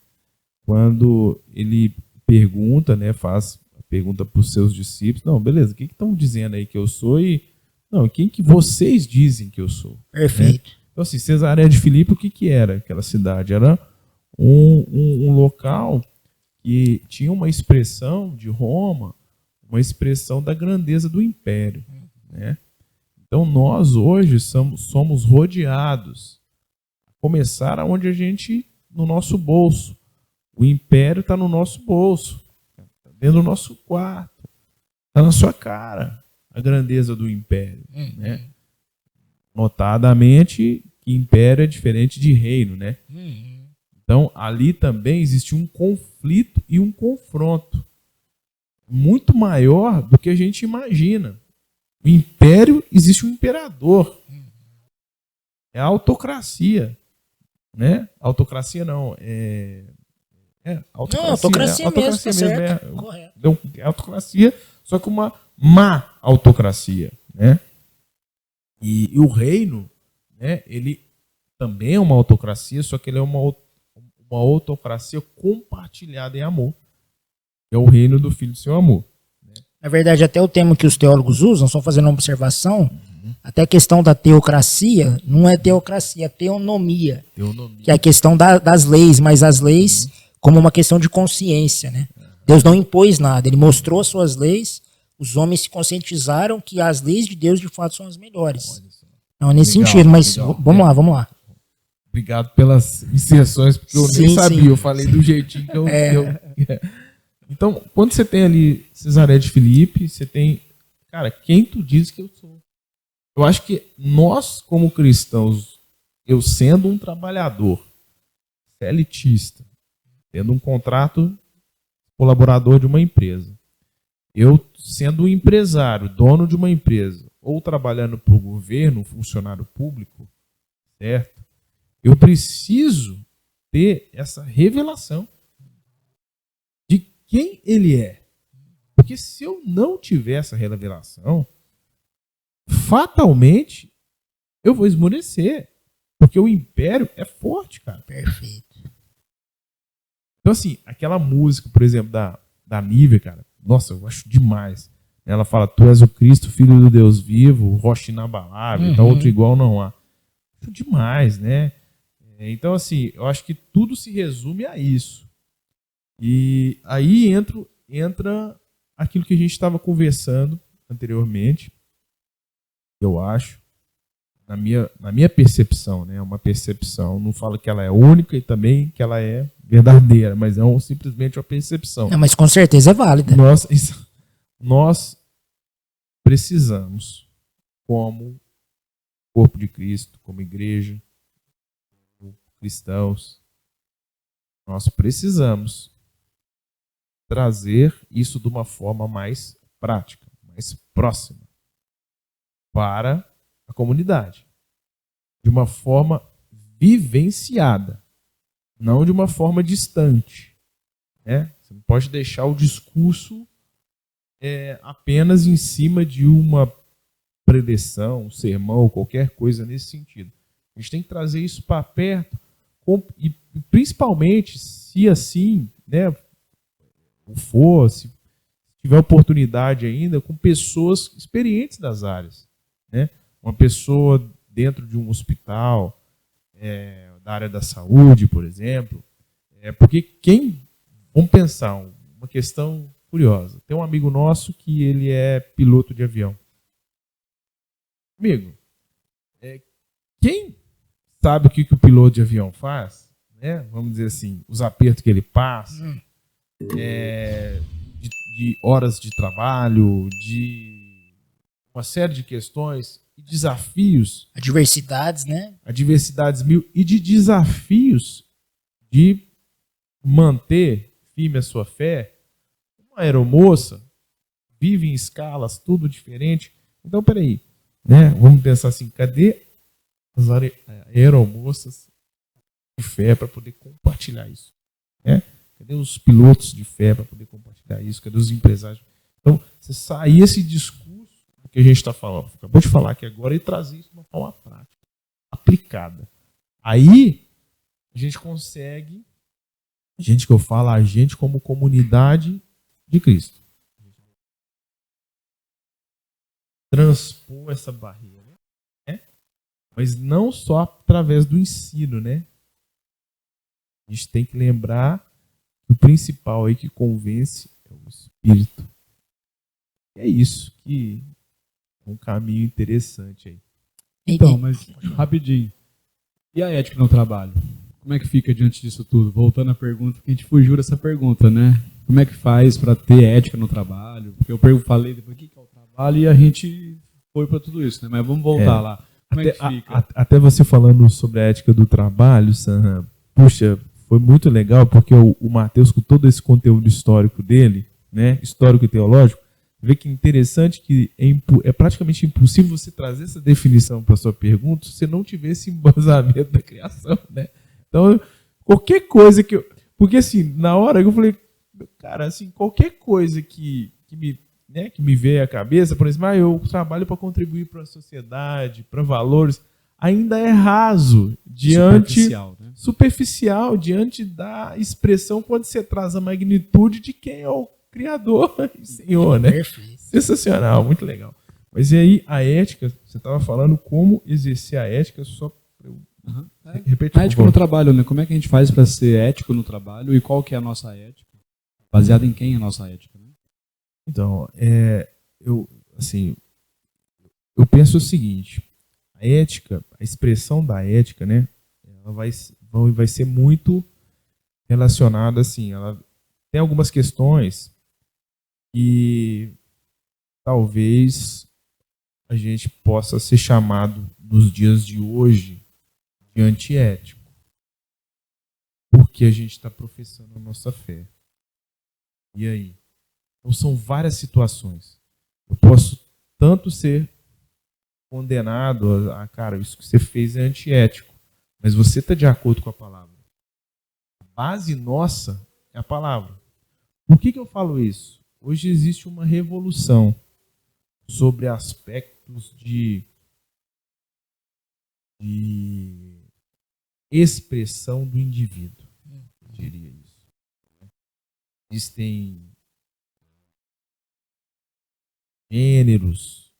quando ele pergunta, né, faz a pergunta para os seus discípulos, não, beleza, o que estão dizendo aí que eu sou? Não, quem que vocês dizem que eu sou? Perfeito. Né? Então, assim, Cesareia de Filipe, o que era aquela cidade? Era um local que tinha uma expressão de Roma, uma expressão da grandeza do império. Né? Então, nós hoje somos rodeados, a começar aonde a gente, no nosso bolso. O império está no nosso bolso, está dentro do nosso quarto, está na sua cara, a grandeza do império. Né? Notadamente, que império é diferente de reino, né? Então, ali também existe um conflito e um confronto muito maior do que a gente imagina. O império, existe um imperador. É a autocracia. Né? Autocracia não, autocracia. Não, autocracia mesmo, tá certo. É autocracia, só que uma má autocracia. Né? E o reino, né, ele também é uma autocracia, só que ele é uma autocracia compartilhada em amor. É o reino do Filho do seu amor. Né? Na verdade, até o termo que os teólogos usam, só fazendo uma observação, até a questão da teocracia, não é teocracia, é teonomia. Que é a questão das leis, mas as leis como uma questão de consciência. Né? Deus não impôs nada, ele mostrou as suas leis, os homens se conscientizaram que as leis de Deus de fato são as melhores. Não, nesse sentido, mas legal. vamos lá. Obrigado pelas inserções, porque eu nem sabia, eu falei do jeitinho que eu... Então, quando você tem ali Cesareia de Filipe, você tem, cara, quem tu diz que eu sou? Eu acho que nós, como cristãos, eu sendo um trabalhador, elitista, tendo um contrato colaborador de uma empresa, eu sendo um empresário, dono de uma empresa, ou trabalhando para o governo, um funcionário público, certo? Eu preciso ter essa revelação de quem ele é. Porque se eu não tiver essa revelação, fatalmente eu vou esmorecer. Porque o império é forte, cara. Perfeito. Então, assim, aquela música, por exemplo, da Nívea, cara, nossa, eu acho demais. Ela fala, tu és o Cristo, filho do Deus vivo, rocha inabalável, então outro igual não há. Acho demais, né? Então, assim, eu acho que tudo se resume a isso. E aí entra aquilo que a gente estava conversando anteriormente, eu acho, na minha percepção, né? Uma percepção, não falo que ela é única e também que ela é verdadeira, mas é simplesmente uma percepção. Não, mas com certeza é válida. Nós precisamos, como corpo de Cristo, como igreja, como cristãos, nós precisamos trazer isso de uma forma mais prática, mais próxima para a comunidade, de uma forma vivenciada, não de uma forma distante. Né? Você não pode deixar o discurso apenas em cima de uma preleção, um sermão, qualquer coisa nesse sentido. A gente tem que trazer isso para perto, e principalmente, se assim, né, se tiver oportunidade ainda, com pessoas experientes das áreas. Né? Uma pessoa dentro de um hospital, da área da saúde, por exemplo, porque vamos pensar, uma questão curiosa. Tem um amigo nosso que ele é piloto de avião. Amigo, quem sabe o que o piloto de avião faz, né? Vamos dizer assim, os apertos que ele passa, de horas de trabalho, de uma série de questões e desafios. Adversidades, né? Adversidades mil e de desafios de manter firme a sua fé. Uma aeromoça vive em escalas, tudo diferente. Então, peraí, né? Vamos pensar assim, cadê as aeromoças de fé para poder compartilhar isso? Né? Cadê os pilotos de fé para poder compartilhar isso? Cadê os empresários? Então, você sair esse discurso que a gente está falando, acabou de falar aqui agora, e trazer isso de uma forma prática, aplicada. Aí, a gente consegue, a gente como comunidade de Cristo, transpor essa barreira, né? Mas não só através do ensino, né? A gente tem que lembrar que o principal aí que convence é o Espírito. É isso que é um caminho interessante aí. Então, mas rapidinho. E a ética no trabalho? Como é que fica diante disso tudo? Voltando à pergunta, que a gente fugiu dessa pergunta, né? Como é que faz para ter ética no trabalho? Porque eu falei depois o que é o trabalho e a gente foi para tudo isso, né? Mas vamos voltar lá. Como é que fica? Até você falando sobre a ética do trabalho, Sam, puxa, foi muito legal porque o Matheus, com todo esse conteúdo histórico dele, né, histórico e teológico, vê que interessante que é praticamente impossível você trazer essa definição para a sua pergunta se você não tiver esse embasamento da criação, né? Então, qualquer coisa que eu... Porque assim, na hora eu falei, cara, assim, qualquer coisa que me veio à cabeça, por exemplo, eu trabalho para contribuir para a sociedade, para valores, ainda é raso diante superficial diante da expressão quando você traz a magnitude de quem é o Criador e Senhor, né? Perfeito. Sensacional, muito legal. Mas e aí, a ética, você estava falando como exercer a ética, só para eu repetir. A ética no trabalho, né? Como é que a gente faz para ser ético no trabalho e qual que é a nossa ética? Baseada em quem é a nossa ética? Né? Então, eu penso o seguinte, a ética, a expressão da ética, né? Ela vai ser muito relacionada, assim, ela tem algumas questões que talvez a gente possa ser chamado nos dias de hoje de antiético, porque a gente está professando a nossa fé. E aí? Então são várias situações. Eu posso tanto ser condenado a cara, isso que você fez é antiético, mas você está de acordo com a palavra. A base nossa é a palavra. Por que eu falo isso? Hoje existe uma revolução sobre aspectos de expressão do indivíduo. Eu diria isso. Existem gêneros,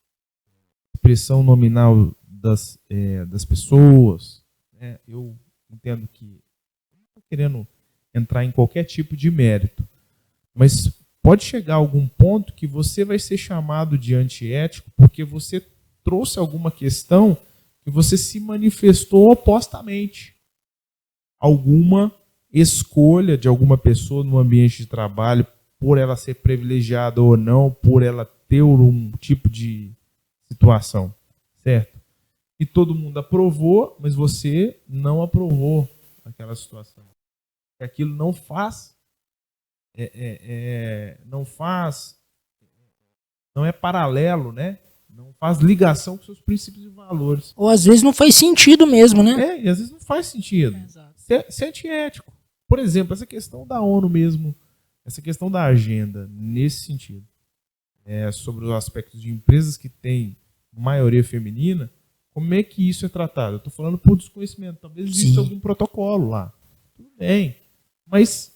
expressão nominal das pessoas. Né? Eu entendo que não estou querendo entrar em qualquer tipo de mérito, mas pode chegar a algum ponto que você vai ser chamado de antiético porque você trouxe alguma questão que você se manifestou opostamente. Alguma escolha de alguma pessoa no ambiente de trabalho, por ela ser privilegiada ou não, por ela ter um tipo de situação, certo? E todo mundo aprovou, mas você não aprovou aquela situação. Aquilo não faz não é paralelo, né? Não faz ligação com seus princípios e valores. Ou às vezes não faz sentido mesmo, né? E às vezes não faz sentido. Exato. Ser antiético. Por exemplo, essa questão da ONU mesmo, essa questão da agenda, nesse sentido, sobre os aspectos de empresas que têm maioria feminina, como é que isso é tratado? Eu estou falando por desconhecimento. Talvez exista algum protocolo lá. Tudo bem. Mas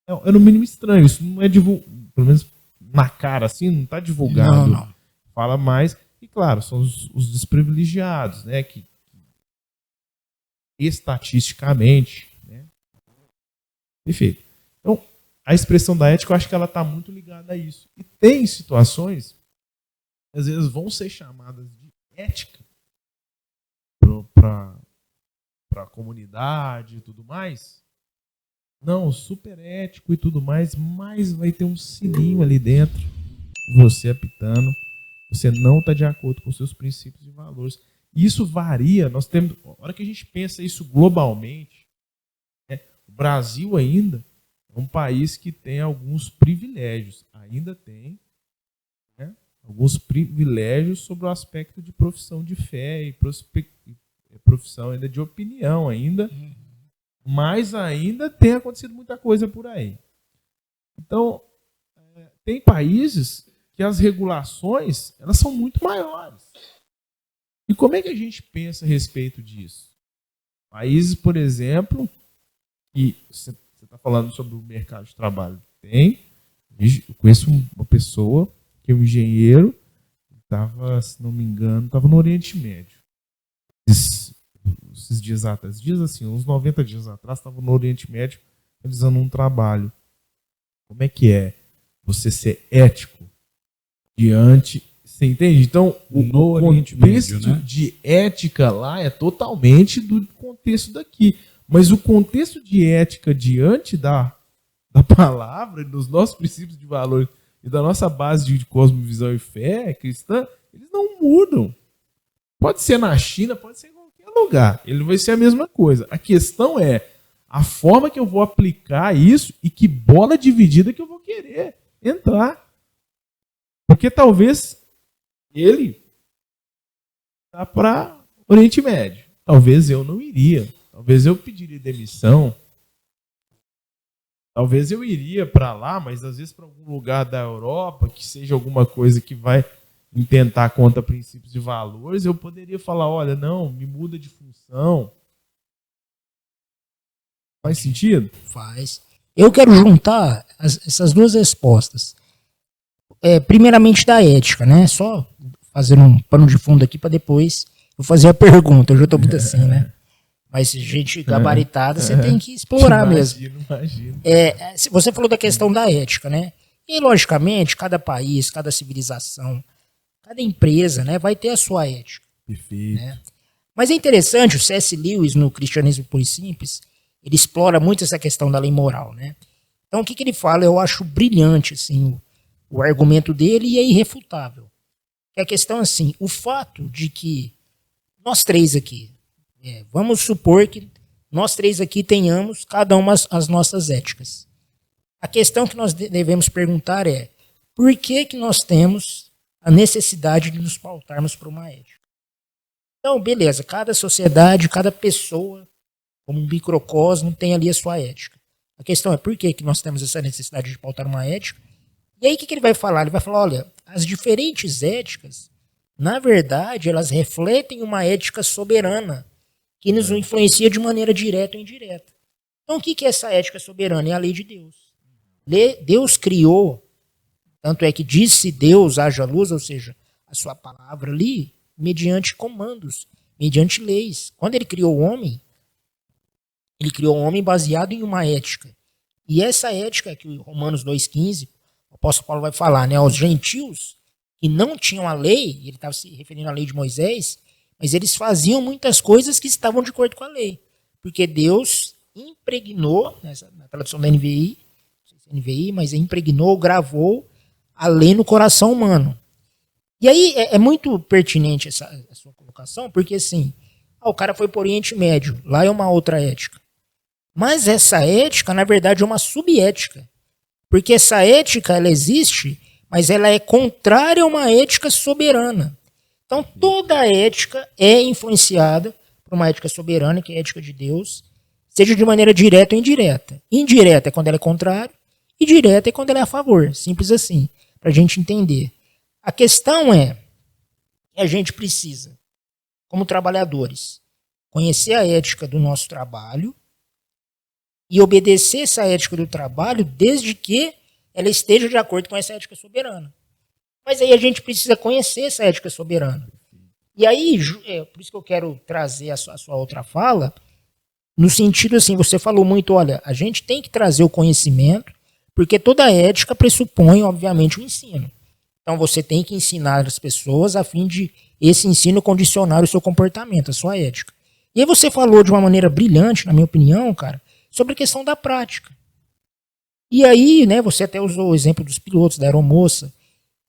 é no mínimo estranho. Isso não é divulgado, pelo menos na cara, assim, não está divulgado. Não. Fala mais. E claro, são os desprivilegiados, né? Que estatisticamente, né? Perfeito. Então, a expressão da ética, eu acho que ela está muito ligada a isso. E tem situações que às vezes vão ser chamadas de ética para a comunidade e tudo mais. Não, super ético e tudo mais, mas vai ter um sininho ali dentro, você apitando, você não está de acordo com seus princípios e valores. E isso varia, nós temos, a hora que a gente pensa isso globalmente, né, o Brasil ainda é um país que tem alguns privilégios, ainda tem, né, alguns privilégios sobre o aspecto de profissão de fé e profissão ainda de opinião ainda, mas ainda tem acontecido muita coisa por aí. Então, tem países que as regulações elas são muito maiores. E como é que a gente pensa a respeito disso? Países, por exemplo, que você está falando sobre o mercado de trabalho. Eu conheço uma pessoa que é um engenheiro, estava, se não me engano, estava no Oriente Médio. Esses dias atrás, uns 90 dias atrás, estava no Oriente Médio realizando um trabalho. Como é que é você ser ético diante... Você entende? Então, o Oriente contexto Médio, né? de ética lá é totalmente do contexto daqui. Mas o contexto de ética diante da palavra, dos nossos princípios de valor e da nossa base de cosmovisão e fé cristã, eles não mudam. Pode ser na China, pode ser em qualquer lugar. Ele vai ser a mesma coisa. A questão é a forma que eu vou aplicar isso e que bola dividida que eu vou querer entrar. Porque talvez ele está para Oriente Médio. Talvez eu não iria. Talvez eu pediria demissão. Talvez eu iria para lá, mas às vezes para algum lugar da Europa, que seja alguma coisa que vai intentar contra princípios e valores, eu poderia falar, olha, não, me muda de função. Faz sentido? Faz. Eu quero juntar essas duas respostas. Primeiramente da ética, né? Só fazendo um pano de fundo aqui para depois eu fazer a pergunta. Eu já estou muito assim, né? Mas gente gabaritada, você tem que explorar mesmo. Imagino. Você falou da questão da ética, né? E, logicamente, cada país, cada civilização, cada empresa, né, vai ter a sua ética. Perfeito. Né? Mas é interessante, o C.S. Lewis, no Cristianismo Puro e Simples, ele explora muito essa questão da lei moral, né? Então, o que ele fala, eu acho brilhante, assim, o argumento dele e é irrefutável. Que a questão é assim, o fato de que nós três aqui, vamos supor que nós três aqui tenhamos cada uma as nossas éticas. A questão que nós devemos perguntar é, por que nós temos a necessidade de nos pautarmos por uma ética? Então, beleza, cada sociedade, cada pessoa, como um microcosmo, tem ali a sua ética. A questão é por que nós temos essa necessidade de pautar uma ética? E aí o que ele vai falar? Ele vai falar, olha, as diferentes éticas, na verdade, elas refletem uma ética soberana, que nos influencia de maneira direta ou indireta. Então, o que é essa ética soberana? É a lei de Deus. Deus criou, tanto é que disse Deus, haja luz, ou seja, a sua palavra ali, mediante comandos, mediante leis. Quando ele criou o homem baseado em uma ética. E essa ética que o Romanos 2,15, o apóstolo Paulo vai falar, né, aos gentios que não tinham a lei, ele estava se referindo à lei de Moisés, mas eles faziam muitas coisas que estavam de acordo com a lei. Porque Deus impregnou, na tradução da NVI, não sei se é NVI, mas impregnou, gravou a lei no coração humano. E aí é muito pertinente a sua colocação, porque assim, o cara foi para o Oriente Médio, lá é uma outra ética. Mas essa ética, na verdade, é uma subética. Porque essa ética, ela existe, mas ela é contrária a uma ética soberana. Então, toda a ética é influenciada por uma ética soberana, que é a ética de Deus, seja de maneira direta ou indireta. Indireta é quando ela é contrária, e direta é quando ela é a favor. Simples assim, para a gente entender. A questão é que a gente precisa, como trabalhadores, conhecer a ética do nosso trabalho e obedecer essa ética do trabalho desde que ela esteja de acordo com essa ética soberana. Mas aí a gente precisa conhecer essa ética soberana. E aí, por isso que eu quero trazer a sua outra fala, no sentido assim, você falou muito, olha, a gente tem que trazer o conhecimento, Porque toda ética pressupõe, obviamente, o ensino. Então você tem que ensinar as pessoas a fim de esse ensino condicionar o seu comportamento, a sua ética. E aí você falou de uma maneira brilhante, na minha opinião, cara, sobre a questão da prática. E aí, né, você até usou o exemplo dos pilotos, da aeromoça.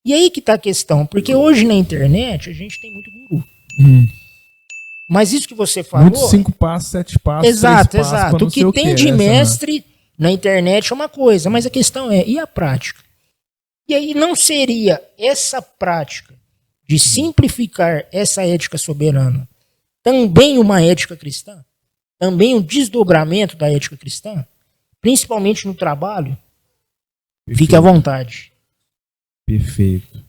E aí que tá a questão, porque hoje na internet a gente tem muito guru. Mas isso que você falou... Muito 5 passos, 7 passos, Exato, 3 passos, exato. O que tem de mestre na internet é uma coisa, mas a questão é, e a prática? E aí não seria essa prática de simplificar essa ética soberana também uma ética cristã? Também um desdobramento da ética cristã? Principalmente no trabalho? Perfeito. Fique à vontade. Perfeito.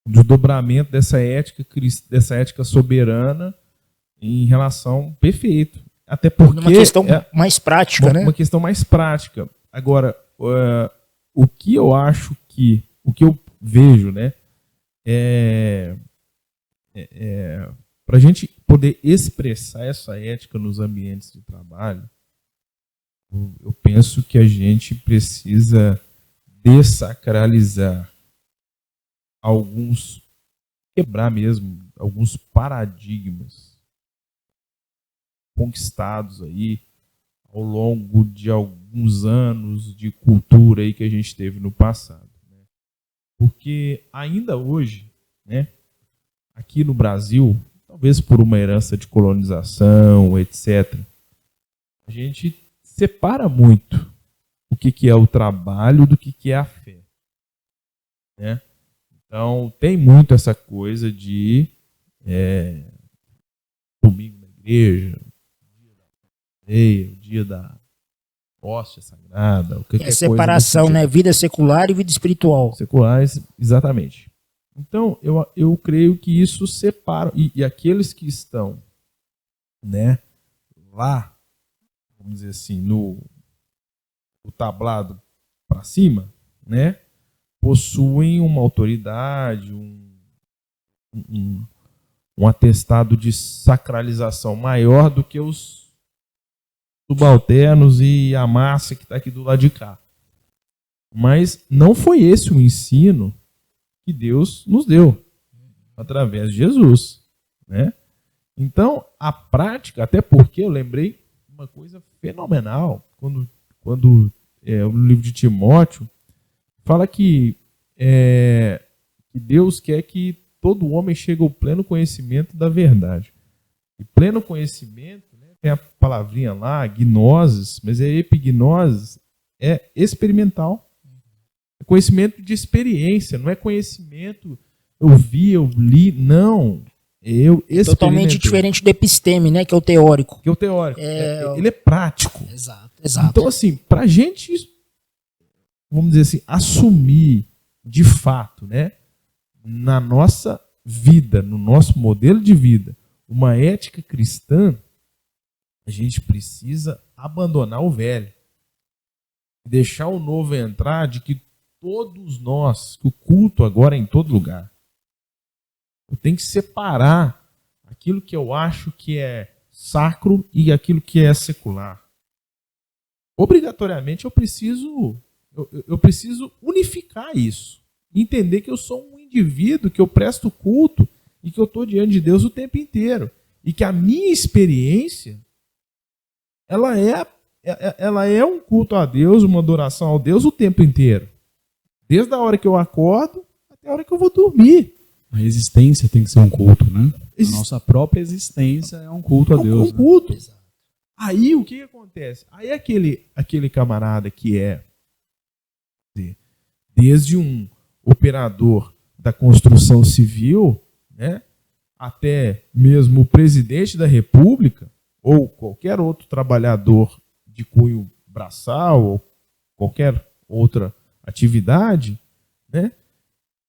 O desdobramento dessa ética soberana em relação... Perfeito. Até porque... Uma questão mais prática, né? Uma questão mais prática. Agora, o que eu acho que... O que eu vejo, né? Para a gente poder expressar essa ética nos ambientes de trabalho, eu penso que a gente precisa dessacralizar quebrar mesmo alguns paradigmas conquistados aí ao longo de alguns anos de cultura aí que a gente teve no passado, né? Porque ainda hoje, né, aqui no Brasil, talvez por uma herança de colonização, etc., a gente separa muito o que é o trabalho do que é a fé, né? Então, tem muito essa coisa de domingo na igreja, o dia da hóstia sagrada, o que É separação, né? Vida secular e vida espiritual. Seculares, exatamente. Então, eu creio que isso separa. E aqueles que estão, né, lá, vamos dizer assim, no tablado para cima, né, possuem uma autoridade, um atestado de sacralização maior do que os subalternos e a massa que está aqui do lado de cá. Mas não foi esse o ensino que Deus nos deu através de Jesus, né? Então, a prática, até porque eu lembrei uma coisa fenomenal quando no livro de Timóteo fala que Deus quer que todo homem chegue ao pleno conhecimento da verdade. E pleno conhecimento, né, tem a palavrinha lá, gnosis, mas epignosis, é experimental. É conhecimento de experiência, não é conhecimento eu vi, eu li, não. Eu experimentei. Totalmente diferente do episteme, né, que é o teórico. Que é o teórico. Ele é prático. Exato. Então, assim, para a gente, vamos dizer assim, assumir de fato, né, na nossa vida, no nosso modelo de vida, uma ética cristã, a gente precisa abandonar o velho. Deixar o novo entrar, de que todos nós, que o culto agora é em todo lugar. Eu tenho que separar aquilo que eu acho que é sacro e aquilo que é secular. Obrigatoriamente eu preciso unificar isso. Entender que eu sou um indivíduo, que eu presto culto e que eu estou diante de Deus o tempo inteiro. E que a minha experiência, ela é um culto a Deus, uma adoração ao Deus o tempo inteiro. Desde a hora que eu acordo até a hora que eu vou dormir. A existência tem que ser um culto, né? A nossa própria existência é um culto a Deus. Um culto. Aí o que acontece? Aí aquele camarada que é desde um operador da construção civil, né, até mesmo o presidente da República ou qualquer outro trabalhador de cunho braçal ou qualquer outra atividade, né,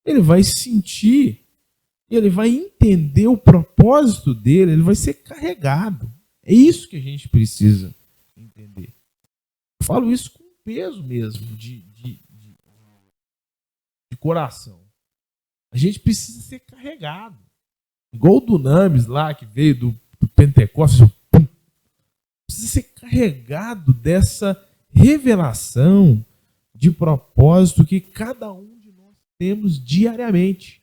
ele vai sentir, ele vai entender o propósito dele, ele vai ser carregado. É isso que a gente precisa entender. Eu falo isso com peso mesmo, de coração. A gente precisa ser carregado. Igual o Dunamis lá, que veio do Pentecostes, precisa ser carregado dessa revelação de propósito que cada um de nós temos diariamente.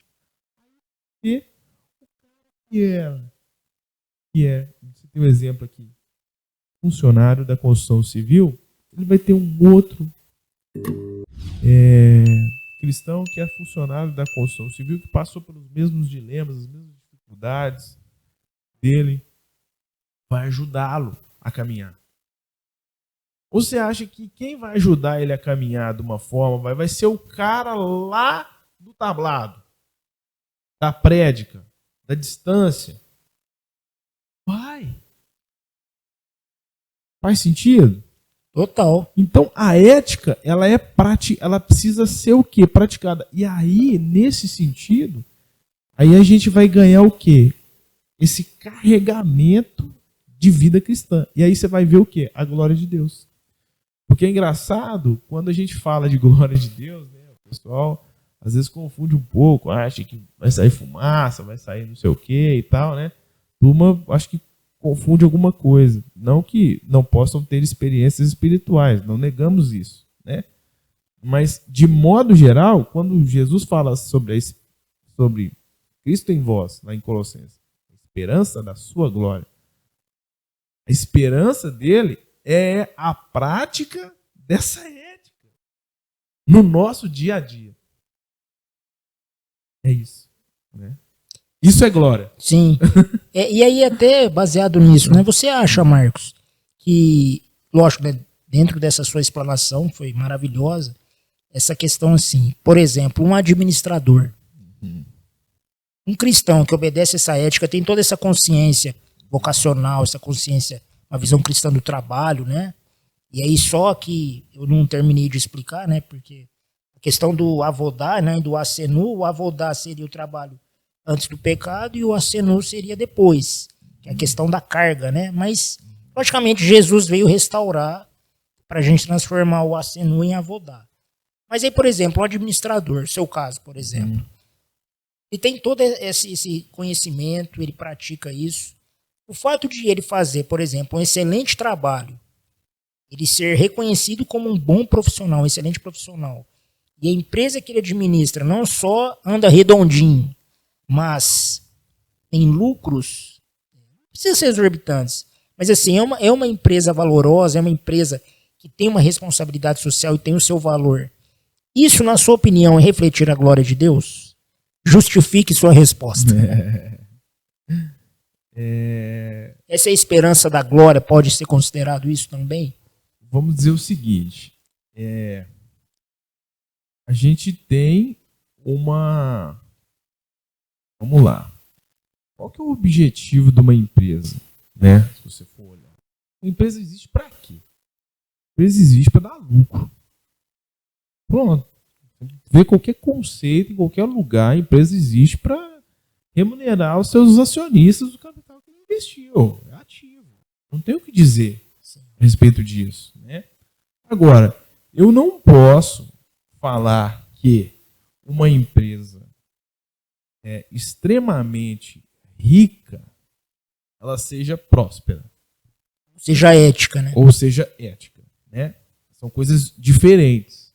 E você tem um exemplo aqui, funcionário da construção civil, ele vai ter um outro cristão que é funcionário da construção civil, que passou pelos mesmos dilemas, as mesmas dificuldades dele, vai ajudá-lo a caminhar. Ou você acha que quem vai ajudar ele a caminhar de uma forma vai ser o cara lá do tablado, da prédica, da distância? Vai. Faz sentido? Total. Então a ética, ela precisa ser o quê? Praticada. E aí, nesse sentido, aí a gente vai ganhar o quê? Esse carregamento de vida cristã. E aí você vai ver o quê? A glória de Deus. Porque é engraçado, quando a gente fala de glória de Deus, né, o pessoal às vezes confunde um pouco, acha que vai sair fumaça, vai sair não sei o quê e tal, né? Turma, acho que confunde alguma coisa. Não que não possam ter experiências espirituais, não negamos isso, né? Mas, de modo geral, quando Jesus fala sobre Cristo em vós, lá em Colossenses, a esperança da sua glória, a esperança dele é a prática dessa ética no nosso dia a dia. É isso, né? Isso é glória. Sim. E aí, até baseado nisso, né? Você acha, Marcos, que, lógico, né, dentro dessa sua explanação, foi maravilhosa, essa questão assim, por exemplo, um administrador, um cristão que obedece essa ética, tem toda essa consciência vocacional, essa consciência, uma visão cristã do trabalho, né? E aí só que eu não terminei de explicar, né? Porque a questão do avodá, né? Do acenu, o avodá seria o trabalho antes do pecado e o acenu seria depois, que é a questão da carga, né? Mas, logicamente, Jesus veio restaurar para a gente transformar o acenu em avodá. Mas aí, por exemplo, o administrador, seu caso, por exemplo, ele tem todo esse conhecimento, ele pratica isso. O fato de ele fazer, por exemplo, um excelente trabalho, ele ser reconhecido como um bom profissional, um excelente profissional, e a empresa que ele administra não só anda redondinho, mas tem lucros, não precisa ser exorbitantes, mas assim, é uma empresa valorosa, é uma empresa que tem uma responsabilidade social e tem o seu valor. Isso, na sua opinião, é refletir a glória de Deus? Justifique sua resposta. Essa é a esperança da glória, pode ser considerado isso também? Vamos dizer o seguinte, a gente tem uma... Vamos lá. Qual que é o objetivo de uma empresa? Né? Se você for olhar. Uma empresa existe para quê? A empresa existe para dar lucro. Pronto. Vê qualquer conceito, em qualquer lugar, a empresa existe para remunerar os seus acionistas do capital que ele investiu. É ativo. Não tem o que dizer a respeito disso. Né? Agora, eu não posso falar que uma empresa extremamente rica, ela seja próspera. Seja ética, né? Ou seja ética. Né? São coisas diferentes.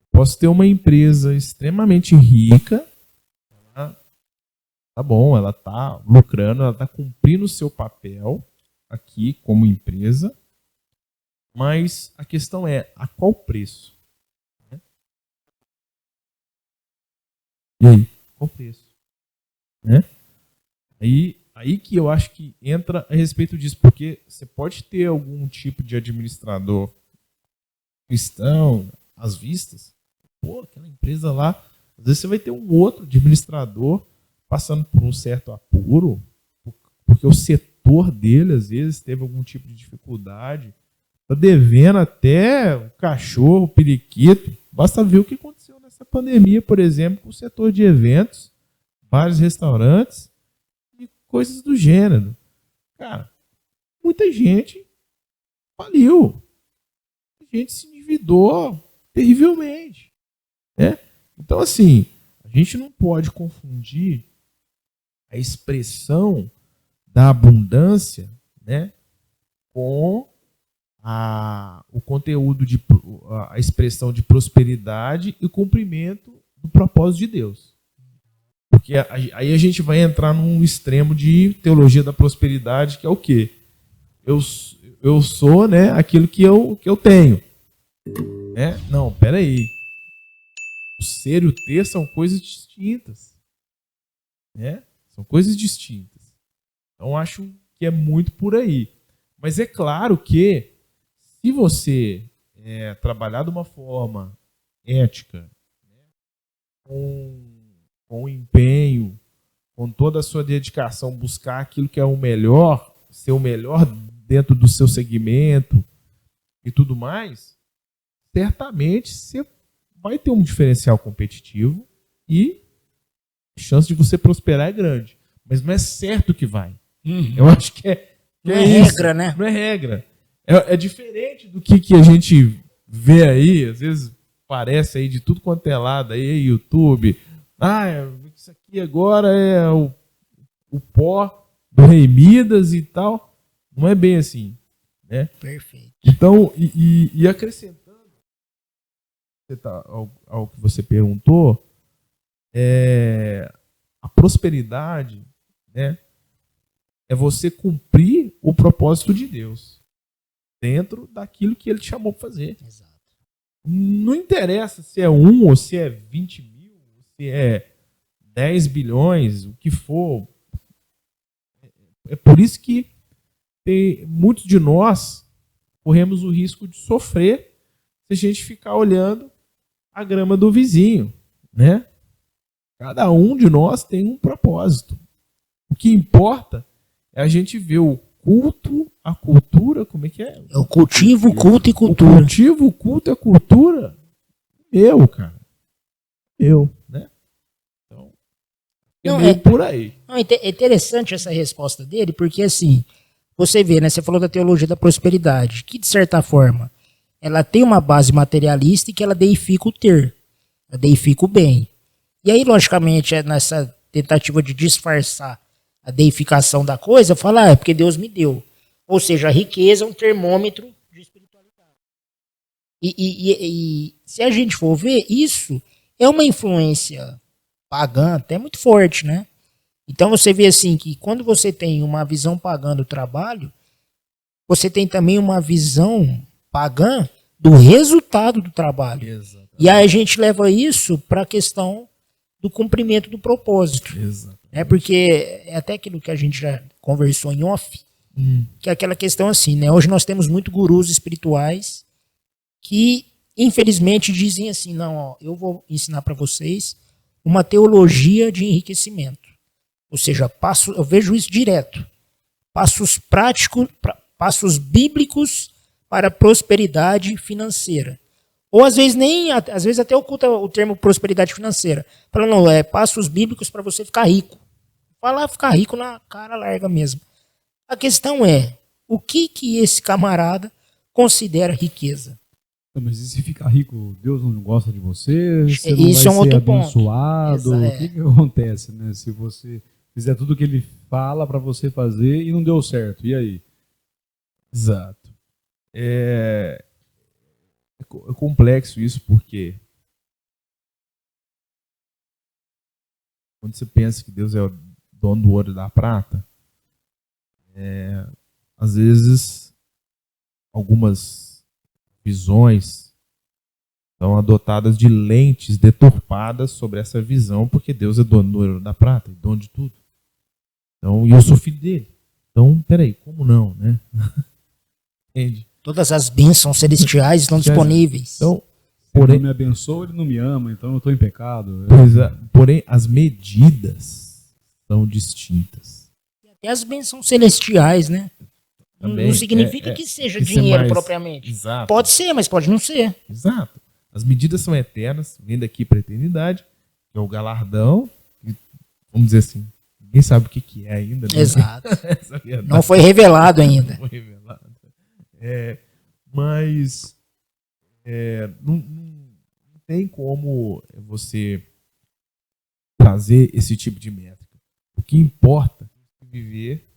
Posso ter uma empresa extremamente rica, tá bom, ela está lucrando, ela está cumprindo o seu papel aqui como empresa, mas a questão é, a qual preço? Né? E aí, qual preço? Né? Aí que eu acho que entra a respeito disso, porque você pode ter algum tipo de administrador cristão, às vistas, pô, aquela empresa lá, às vezes você vai ter um outro administrador passando por um certo apuro, porque o setor dele, às vezes, teve algum tipo de dificuldade, está devendo até o cachorro, o periquito. Basta ver o que aconteceu nessa pandemia, por exemplo, com o setor de eventos, vários restaurantes e coisas do gênero. Cara, muita gente faliu. Muita gente se endividou terrivelmente. Né? Então, assim, a gente não pode confundir a expressão da abundância, né, com o conteúdo, a expressão de prosperidade e cumprimento do propósito de Deus. Porque aí a gente vai entrar num extremo de teologia da prosperidade, que é o quê? Eu sou, né, aquilo que eu tenho. Não, peraí. O ser e o ter são coisas distintas. São coisas distintas. Então, acho que é muito por aí. Mas é claro que, se você trabalhar de uma forma ética, com empenho, com toda a sua dedicação, buscar aquilo que é o melhor, ser o melhor dentro do seu segmento e tudo mais, certamente você vai ter um diferencial competitivo e a chance de você prosperar é grande. Mas não é certo que vai. Eu acho que não é isso. Regra, né? Não é regra. É diferente do que a gente vê aí, às vezes parece aí de tudo quanto é lado, aí YouTube. Isso aqui agora é o pó do Rei Midas e tal. Não é bem assim, né? Perfeito. Então, e acrescentando ao que você perguntou, a prosperidade, né, é você cumprir o propósito de Deus dentro daquilo que Ele te chamou para fazer. Exato. Não interessa se é 1 ou se é 20 mil, se é 10 bilhões, o que for. É por isso que muitos de nós corremos o risco de sofrer se a gente ficar olhando a grama do vizinho, né? Cada um de nós tem um propósito. O que importa é a gente ver o culto, a cultura, como é que é? É o cultivo, o culto e cultura. O cultivo, o culto e a cultura, cara. Né? Então, meio por aí. Não, é interessante essa resposta dele, porque assim, você vê, né? Você falou da teologia da prosperidade, que de certa forma ela tem uma base materialista e que ela deifica o ter, ela deifica o bem. E aí, logicamente, nessa tentativa de disfarçar a deificação da coisa, fala, é porque Deus me deu. Ou seja, a riqueza é um termômetro de espiritualidade. E se a gente for ver, isso é uma influência pagã até muito forte, né? Então você vê assim que quando você tem uma visão pagã do trabalho, você tem também uma visão pagã do resultado do trabalho. Exatamente. E aí a gente leva isso para a questão do cumprimento do propósito. Exatamente. Porque é até aquilo que a gente já conversou em off, que é aquela questão assim, né? Hoje nós temos muito gurus espirituais que, infelizmente, dizem assim, não, ó, eu vou ensinar para vocês uma teologia de enriquecimento. Ou seja, eu vejo isso direto. Passos práticos, passos bíblicos para a prosperidade financeira. Ou às vezes até oculta o termo prosperidade financeira. Fala, não, passos bíblicos para você ficar rico. Fala ficar rico na cara larga mesmo. A questão é, o que esse camarada considera riqueza? Mas e se ficar rico, Deus não gosta de você? Você não Isso vai é um ser outro abençoado? ponto. O que acontece, né? Se você fizer tudo o que ele fala para você fazer e não deu certo, e aí? Exato. É complexo isso, porque quando você pensa que Deus é o dono do ouro e da prata, às vezes algumas visões são adotadas de lentes deturpadas sobre essa visão, porque Deus é dono do ouro e da prata, é dono de tudo. Então, e eu sou filho dele. Então, peraí, como não, né? Entende? Todas as bênçãos celestiais estão disponíveis. Então, porém, ele me abençoa, ele não me ama, então eu estou em pecado. Porém, as medidas são distintas. E até as bênçãos celestiais, né? Também, não significa que seja que dinheiro mais, propriamente. Exato. Pode ser, mas pode não ser. Exato. As medidas são eternas, vem daqui para a eternidade, que é o galardão. E, vamos dizer assim, ninguém sabe o que é ainda. Né? Exato. Não foi revelado ainda. Não foi revelado. Mas não tem como você trazer esse tipo de métrica. O que importa é viver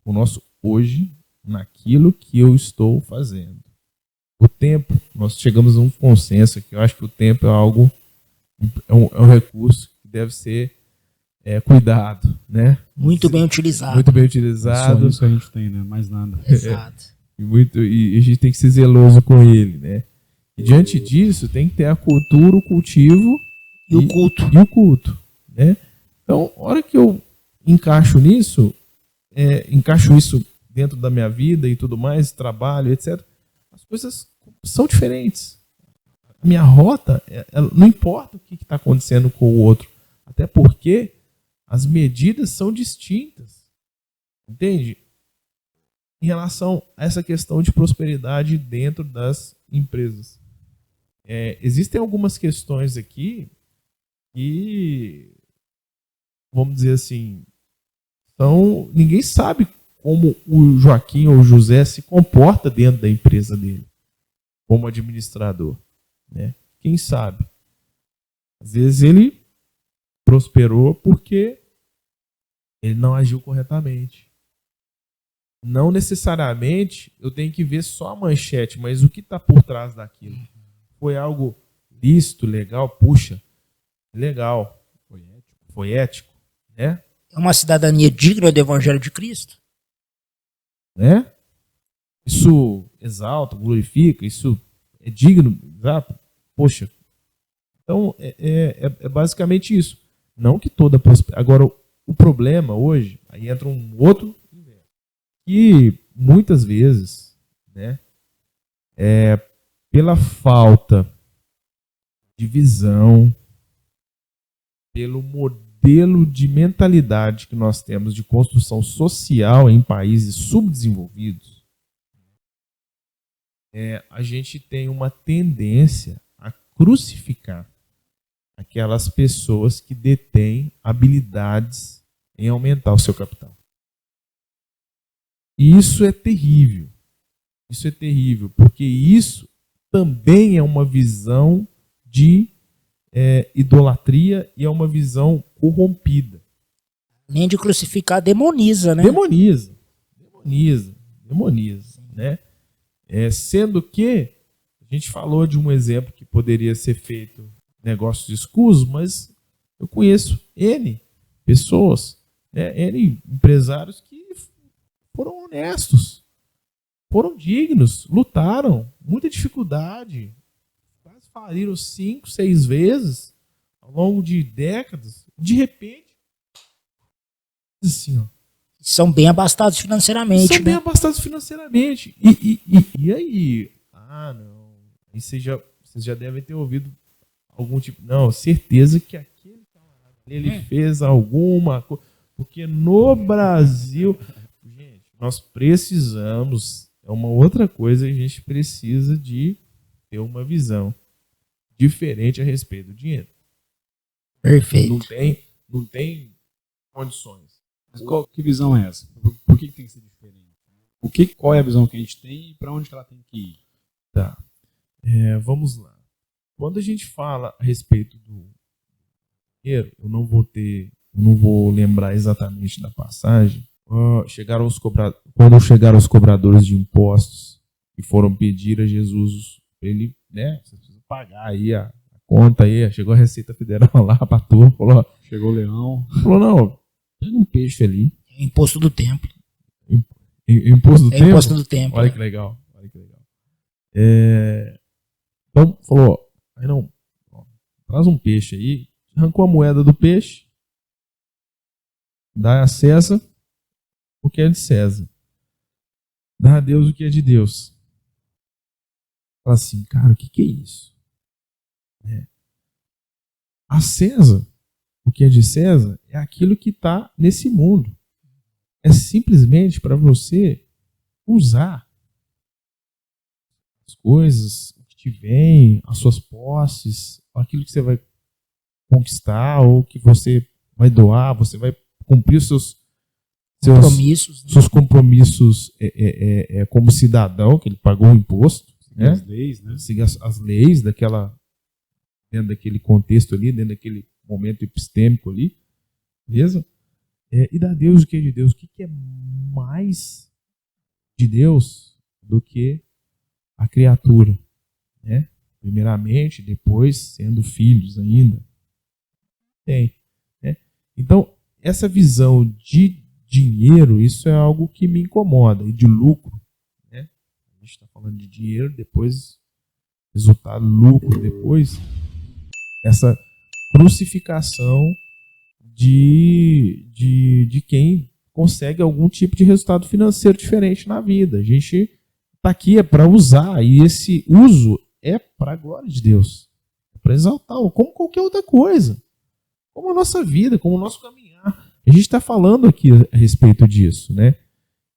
o nosso hoje naquilo que eu estou fazendo. O tempo, nós chegamos a um consenso que eu acho que o tempo é algo, é um recurso que deve ser cuidado, né? Muito bem utilizado. Muito bem Só utilizado. isso a gente tem, né? Mais nada. Exato. E a gente tem que ser zeloso com ele, né? E diante disso, tem que ter a cultura, o cultivo E o culto. e o culto, né? Então, a hora que eu encaixo nisso, encaixo isso dentro da minha vida e tudo mais, trabalho, etc., as coisas são diferentes. A minha rota, não importa o que está acontecendo com o outro, até porque as medidas são distintas, entende? Em relação a essa questão de prosperidade dentro das empresas. Existem algumas questões aqui que, vamos dizer assim, ninguém sabe como o Joaquim ou o José se comporta dentro da empresa dele, como administrador, né? Quem sabe? Às vezes ele prosperou porque ele não agiu corretamente. Não necessariamente eu tenho que ver só a manchete, mas o que está por trás daquilo. Foi algo lícito, legal? Puxa, legal. Foi ético, né? É uma cidadania digna do Evangelho de Cristo? Né? Isso exalta, glorifica, isso é digno, exato? Poxa. Então, é basicamente isso. Não que toda prosperidade. Agora, o problema hoje, aí entra um outro, que muitas vezes, né, pela falta de visão, pelo modelo de mentalidade que nós temos de construção social em países subdesenvolvidos, a gente tem uma tendência a crucificar aquelas pessoas que detêm habilidades em aumentar o seu capital. E isso é terrível. Isso é terrível, porque isso também é uma visão de idolatria e é uma visão corrompida. Além de crucificar, demoniza, né? Demoniza, né? Sendo que a gente falou de um exemplo que poderia ser feito negócios escusos, mas eu conheço N pessoas, N empresários que foram honestos, foram dignos, lutaram, muita dificuldade, quase faliram 5, 6 vezes ao longo de décadas, de repente, assim, ó. São bem abastados financeiramente, São bem né? abastados financeiramente. E aí? Ah, não. Aí vocês já devem ter ouvido algum tipo. Não, certeza que aquele camarada ele fez alguma coisa. Porque no Brasil, gente, nós precisamos. É uma outra coisa, a gente precisa de ter uma visão diferente a respeito do dinheiro. Perfeito. Não tem condições. Mas que visão é essa? Por que tem que ser diferente? Qual é a visão que a gente tem e para onde que ela tem que ir? Tá. Vamos lá. Quando a gente fala a respeito do dinheiro, eu não vou lembrar exatamente da passagem. Quando chegaram os cobradores de impostos e foram pedir a Jesus, ele, né, você precisa pagar aí a conta aí, chegou a Receita Federal lá para turma, falou, Chegou o leão. falou, não, pega um peixe ali. Imposto do templo. Imposto do tempo? Imposto do templo. Olha que legal. Então, falou, aí não, traz um peixe aí, arrancou a moeda do peixe, dá a César o que é de César, dá a Deus o que é de Deus. Fala assim, cara, o que é isso? A César, o que é de César, é aquilo que está nesse mundo. É simplesmente para você usar as coisas, o que te vem, as suas posses, aquilo que você vai conquistar ou que você vai doar, você vai cumprir os Compromissos. seus compromissos como cidadão, que ele pagou o imposto, né? As leis, né? Seguir as leis dentro daquele contexto ali, dentro daquele momento epistêmico ali, beleza? E dar a Deus o que é de Deus. O que é mais de Deus do que a criatura, né? Primeiramente, depois sendo filhos ainda. Tem, né? Então, essa visão de dinheiro, isso é algo que me incomoda, e de lucro, né? A gente está falando de dinheiro, depois resultado, lucro, depois essa crucificação de quem consegue algum tipo de resultado financeiro diferente na vida. A gente está aqui para usar, e esse uso é para a glória de Deus, é para exaltá-lo, como qualquer outra coisa, como a nossa vida, como o nosso caminhar. A gente está falando aqui a respeito disso, né?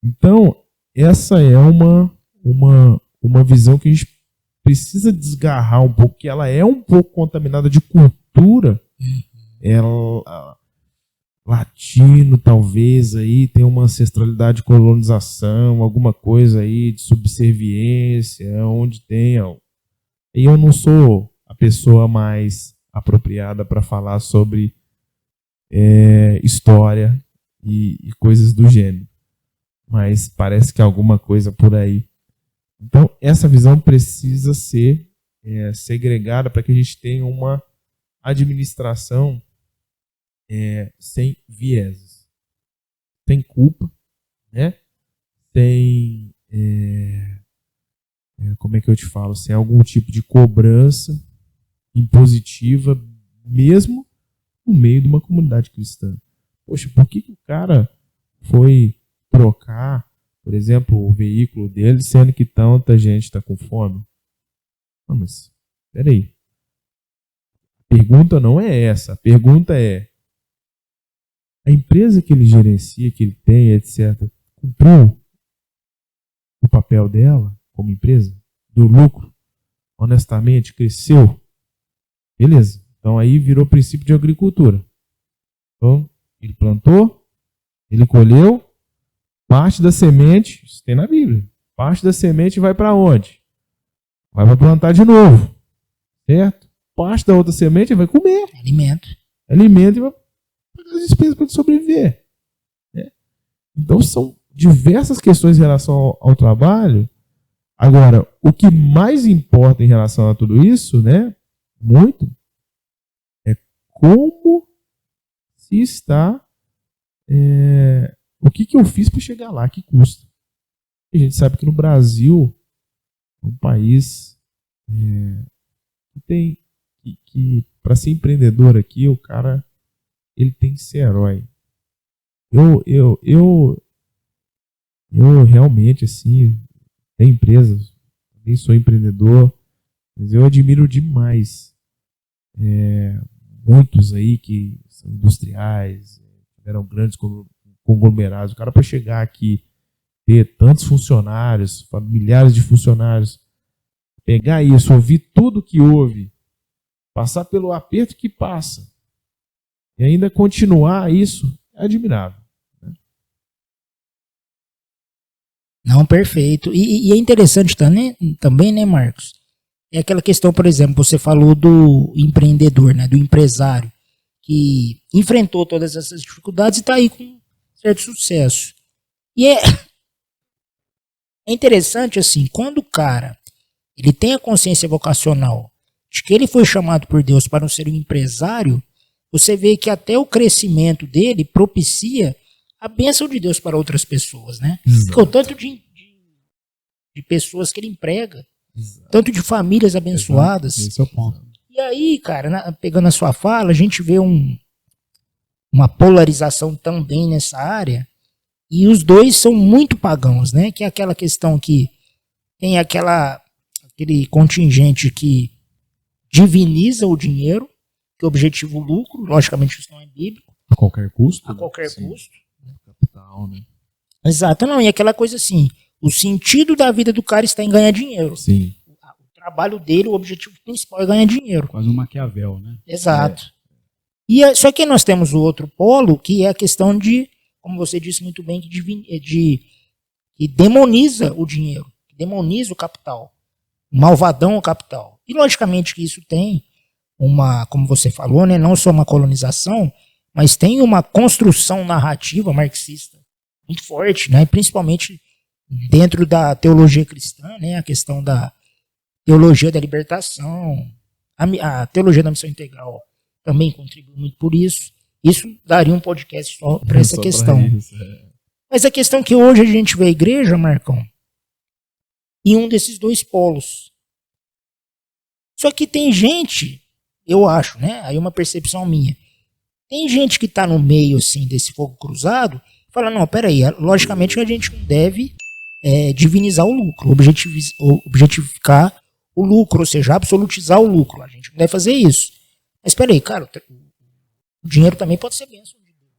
Então, essa é uma visão que a gente precisa desgarrar um pouco, que ela é um pouco contaminada de cultura. Ela, latino, talvez, aí tem uma ancestralidade de colonização, alguma coisa aí de subserviência, onde tem. E eu não sou a pessoa mais apropriada para falar sobre história e coisas do gênero, mas parece que há alguma coisa por aí. Então, essa visão precisa ser segregada para que a gente tenha uma administração sem vieses, sem culpa, né? Sem, como é que eu te falo? Sem algum tipo de cobrança impositiva, mesmo no meio de uma comunidade cristã. Poxa, por que o cara foi trocar, por exemplo, o veículo dele, sendo que tanta gente está com fome? Não, mas, peraí. A pergunta não é essa. A pergunta é: a empresa que ele gerencia, que ele tem, etc., cumpriu o papel dela como empresa? Do lucro? Honestamente, cresceu? Beleza. Então aí virou princípio de agricultura. Então, ele plantou, ele colheu, parte da semente, isso tem na Bíblia, parte da semente vai para onde? Vai para plantar de novo. Certo? Parte da outra semente vai comer. Alimento. Alimento e vai pagar as despesas para ele sobreviver. Né? Então são diversas questões em relação ao trabalho. Agora, o que mais importa em relação a tudo isso, né, muito, é como se está, o que eu fiz para chegar lá, que custa. A gente sabe que no Brasil é um país que tem que para ser empreendedor aqui, o cara ele tem que ser herói. Eu realmente, assim, tenho empresas, nem sou empreendedor, mas eu admiro demais muitos aí que são industriais, tiveram grandes conglomerados. O cara, para chegar aqui, ter tantos funcionários, milhares de funcionários, pegar isso, ouvir tudo que ouve, passar pelo aperto que passa, e ainda continuar isso, é admirável. Né? Não, perfeito. E é interessante também, né, Marcos? É aquela questão, por exemplo, você falou do empreendedor, né, do empresário, que enfrentou todas essas dificuldades e está aí com certo sucesso. E é interessante, assim, quando o cara ele tem a consciência vocacional de que ele foi chamado por Deus para ser um empresário, você vê que até o crescimento dele propicia a bênção de Deus para outras pessoas, né? Porque o tanto de pessoas que ele emprega, tanto de famílias abençoadas. Esse é o ponto. E aí, cara, pegando a sua fala, a gente vê uma polarização também nessa área, e os dois são muito pagãos, né? Que é aquela questão que tem aquele contingente que diviniza o dinheiro, que objetiva o lucro, logicamente isso não é bíblico. A qualquer custo? A qualquer Sim. custo. Capital, né? Exato, não, e aquela coisa assim, o sentido da vida do cara está em ganhar dinheiro. Sim. O trabalho dele, o objetivo principal é ganhar dinheiro. Quase um Maquiavel, né? Exato. Só que nós temos o outro polo, que é a questão de, como você disse muito bem, que demoniza o dinheiro, que demoniza o capital, o malvadão o capital. E logicamente que isso tem como você falou, né, não só uma colonização, mas tem uma construção narrativa marxista muito forte, né, principalmente dentro da teologia cristã, né, a questão da teologia da libertação, a teologia da missão integral também contribui muito por isso. Isso daria um podcast só para essa questão. Mas a questão é que hoje a gente vê a igreja, Marcão, em um desses dois polos. Só que tem gente, eu acho, né? Aí uma percepção minha. Tem gente que está no meio assim desse fogo cruzado, fala, não, peraí, logicamente que a gente não deve divinizar o lucro, objetificar o lucro, ou seja, absolutizar o lucro. A gente não deve fazer isso. Mas peraí, cara, o dinheiro também pode ser bênção de Deus.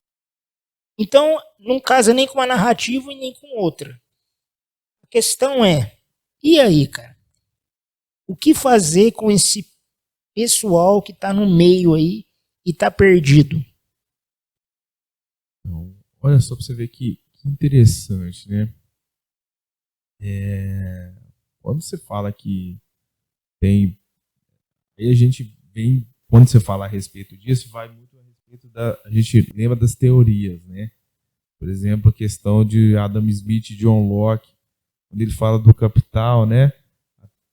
Então, não casa nem com uma narrativa e nem com outra. A questão é, e aí, cara? O que fazer com esse pessoal que está no meio aí e está perdido? Então, olha só para você ver que interessante, né? Quando você fala que tem... Aí a gente vem... Quando você fala a respeito disso, vai muito a respeito da... A gente lembra das teorias, né? Por exemplo, a questão de Adam Smith e John Locke, quando ele fala do capital, né?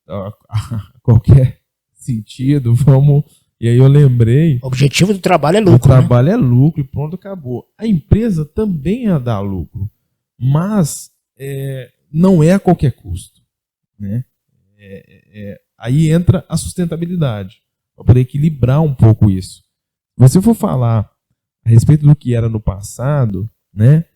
A qualquer sentido, vamos... E aí eu lembrei... O objetivo do trabalho é lucro. O trabalho é lucro e pronto, acabou. A empresa também é dar lucro, mas não é a qualquer custo, né? Aí entra a sustentabilidade, para equilibrar um pouco isso. Se você for falar a respeito do que era no passado, né?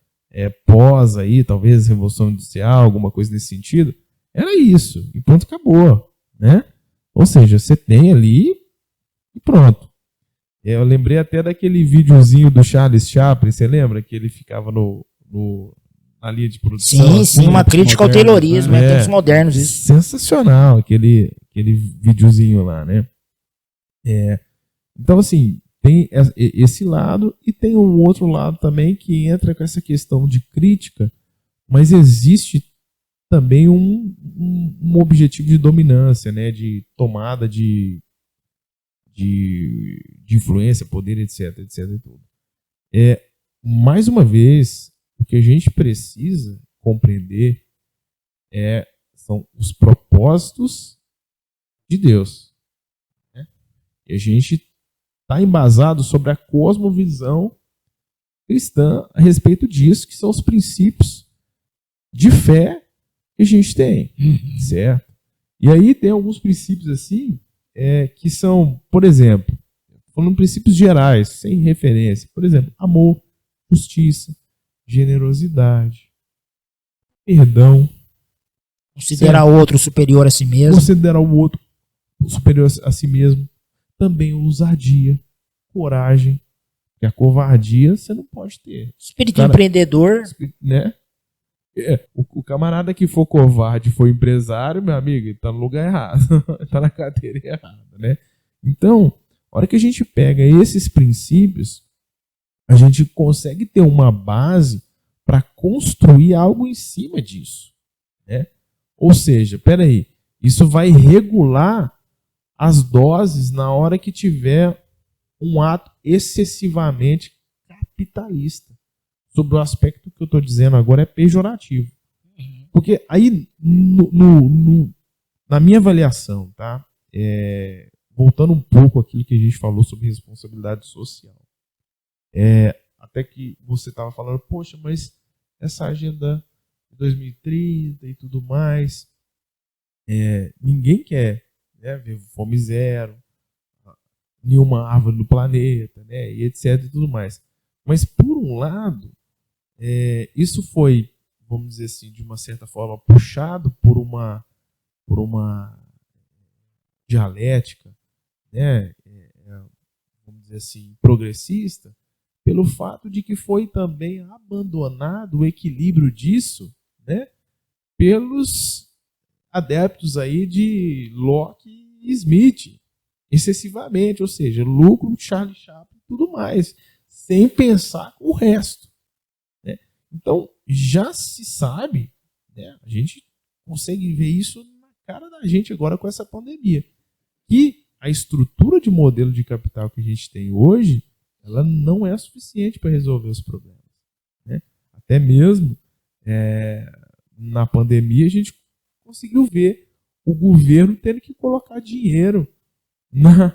Pós aí, talvez Revolução Industrial, alguma coisa nesse sentido, era isso, e pronto, acabou, né? Ou seja, você tem ali e pronto. Eu lembrei até daquele videozinho do Charles Chaplin, você lembra? Que ele ficava na linha de produção. Sim, uma crítica ao taylorismo, tempos modernos. Isso. Sensacional, aquele videozinho lá, né? Então, assim, tem esse lado e tem um outro lado também que entra com essa questão de crítica, mas existe também um objetivo de dominância, né? De tomada de influência, poder, etc, etc e tudo. Mais uma vez, o que a gente precisa compreender são os propósitos de Deus, né? E a gente está embasado sobre a cosmovisão cristã a respeito disso, que são os princípios de fé que a gente tem, certo? E aí tem alguns princípios assim, que são, por exemplo, falando princípios gerais, sem referência, por exemplo, amor, justiça, generosidade, perdão. Considerar o outro superior a si mesmo. Considerar o outro superior a si mesmo. Também ousadia, coragem, porque a covardia você não pode ter. Espírito empreendedor. Né? O camarada que for covarde, for empresário, meu amigo, ele tá no lugar errado, tá na cadeira errada, né? Então, a hora que a gente pega esses princípios, a gente consegue ter uma base para construir algo em cima disso, né? Ou seja, peraí, isso vai regular as doses na hora que tiver um ato excessivamente capitalista. Sobre o aspecto que eu estou dizendo agora é pejorativo. Porque aí, na minha avaliação, tá? Voltando um pouco àquilo que a gente falou sobre responsabilidade social. Até que você estava falando, poxa, mas essa agenda de 2030 e tudo mais, ninguém quer, né, ver fome zero, nenhuma árvore no planeta, né, e etc. e tudo mais. Mas, por um lado, isso foi, vamos dizer assim, de uma certa forma, puxado por uma dialética, né, vamos dizer assim, progressista, pelo fato de que foi também abandonado o equilíbrio disso, né, pelos adeptos aí de Locke e Smith, excessivamente, ou seja, lucro, Charlie Chaplin e tudo mais, sem pensar o resto. Então, já se sabe, né, a gente consegue ver isso na cara da gente agora com essa pandemia, que a estrutura de modelo de capital que a gente tem hoje, ela não é suficiente para resolver os problemas, né? Até mesmo na pandemia, a gente conseguiu ver o governo tendo que colocar dinheiro na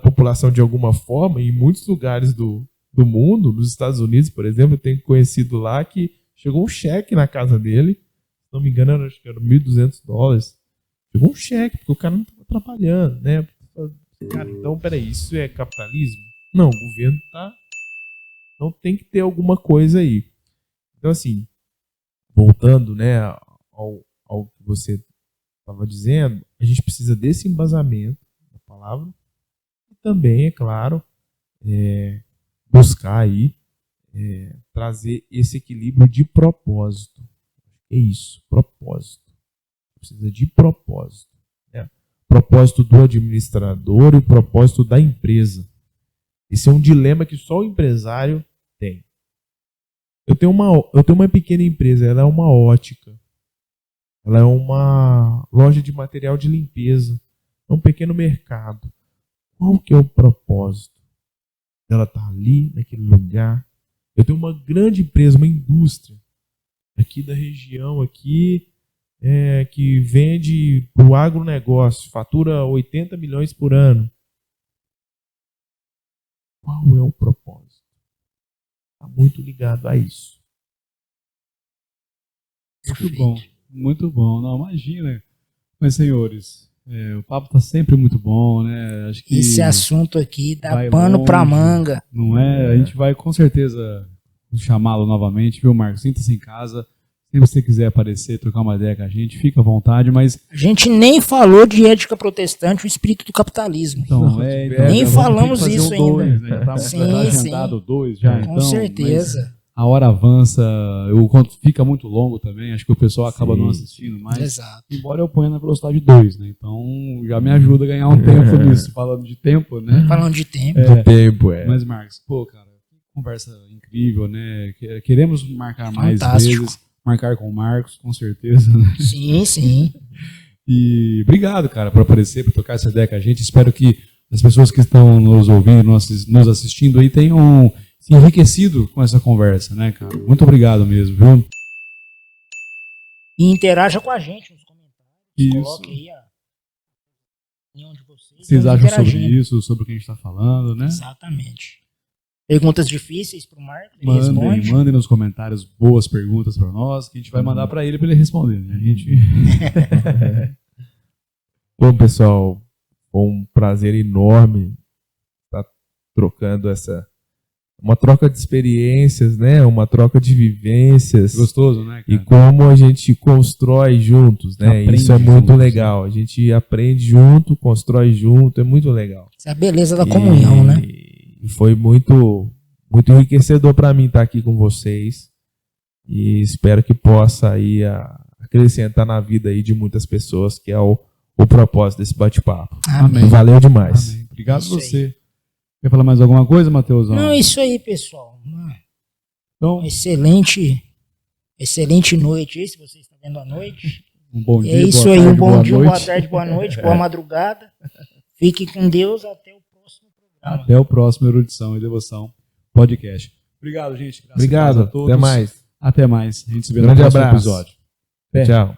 população de alguma forma. Em muitos lugares do mundo, nos Estados Unidos, por exemplo, eu tenho conhecido lá que chegou um cheque na casa dele, se não me engano, acho que era $1.200. Chegou um cheque, porque o cara não estava trabalhando, né? Cara, então, peraí, isso é capitalismo? Não, o governo tá... Então tem que ter alguma coisa aí. Então, assim, voltando, né, ao que você estava dizendo, a gente precisa desse embasamento da palavra e também, é claro, buscar aí trazer esse equilíbrio de propósito. É isso, propósito. Precisa de propósito. Né? Propósito do administrador e o propósito da empresa. Esse é um dilema que só o empresário tem. Eu tenho uma pequena empresa, ela é uma ótica. Ela é uma loja de material de limpeza. É um pequeno mercado. Qual que é o propósito? Ela está ali, naquele lugar. Eu tenho uma grande empresa, uma indústria, aqui da região, aqui, que vende para o agronegócio, fatura 80 milhões por ano. Qual é o propósito? Está muito ligado a isso. Muito bom, muito bom. Não, imagina. Mas, senhores, o papo está sempre muito bom, né? Acho que esse assunto aqui dá vai pano longe, pra manga. Não é? A gente vai com certeza chamá-lo novamente, viu, Marcos? Sinta-se em casa. Se você quiser aparecer, trocar uma ideia com a gente, fica à vontade, mas... A gente nem falou de ética protestante, o espírito do capitalismo. Então, nem falamos isso ainda. Né? Tá Sim, agendado 2 já, com então. certeza. A hora avança, o conto fica muito longo também, acho que o pessoal acaba não assistindo mais. Exato. Embora eu ponha na velocidade 2, né? Então já me ajuda a ganhar um tempo nisso, falando de tempo, né? Falando de tempo. Mas, Marcos, pô, cara, que conversa incrível, né? Queremos marcar mais Fantástico. vezes. Marcar com o Marcos, com certeza. Né? Sim, sim. E obrigado, cara, por aparecer, por tocar essa ideia com a gente. Espero que as pessoas que estão nos ouvindo, nos assistindo aí, tenham se enriquecido com essa conversa, né, cara? Muito obrigado mesmo, viu? E interaja com a gente nos comentários. Isso. Coloque aí a opinião de vocês. Vocês Vamos acham sobre interagindo. isso, sobre o que a gente está falando, né? Exatamente. Perguntas difíceis pro Marco, ele responde. Mandem nos comentários boas perguntas para nós, que a gente vai mandar para ele responder. Né? A gente... Bom, pessoal, foi um prazer enorme estar trocando uma troca de experiências, né? Uma troca de vivências. Gostoso, né, cara? E como a gente constrói juntos, né? Aprende isso é muito juntos, legal. A gente aprende junto, constrói junto, é muito legal. Essa é a beleza da comunhão, né? E foi muito, muito enriquecedor para mim estar aqui com vocês. E espero que possa aí acrescentar na vida aí de muitas pessoas, que é o propósito desse bate-papo. Amém. Valeu demais. Amém. Obrigado a Isso você. aí. Quer falar mais alguma coisa, Matheus? Não, isso aí, pessoal. Então, Excelente noite aí, se você está vendo à noite. um bom dia, É isso boa aí, tarde, um bom boa dia, noite. boa tarde, boa noite, boa madrugada. Fique com Deus, até o próximo programa. Até o próximo Erudição e Devoção Podcast. Obrigado, gente. Graças Obrigado. a todos. Até mais. Até mais. A gente se vê Grande no próximo abraço. episódio. Até. Tchau.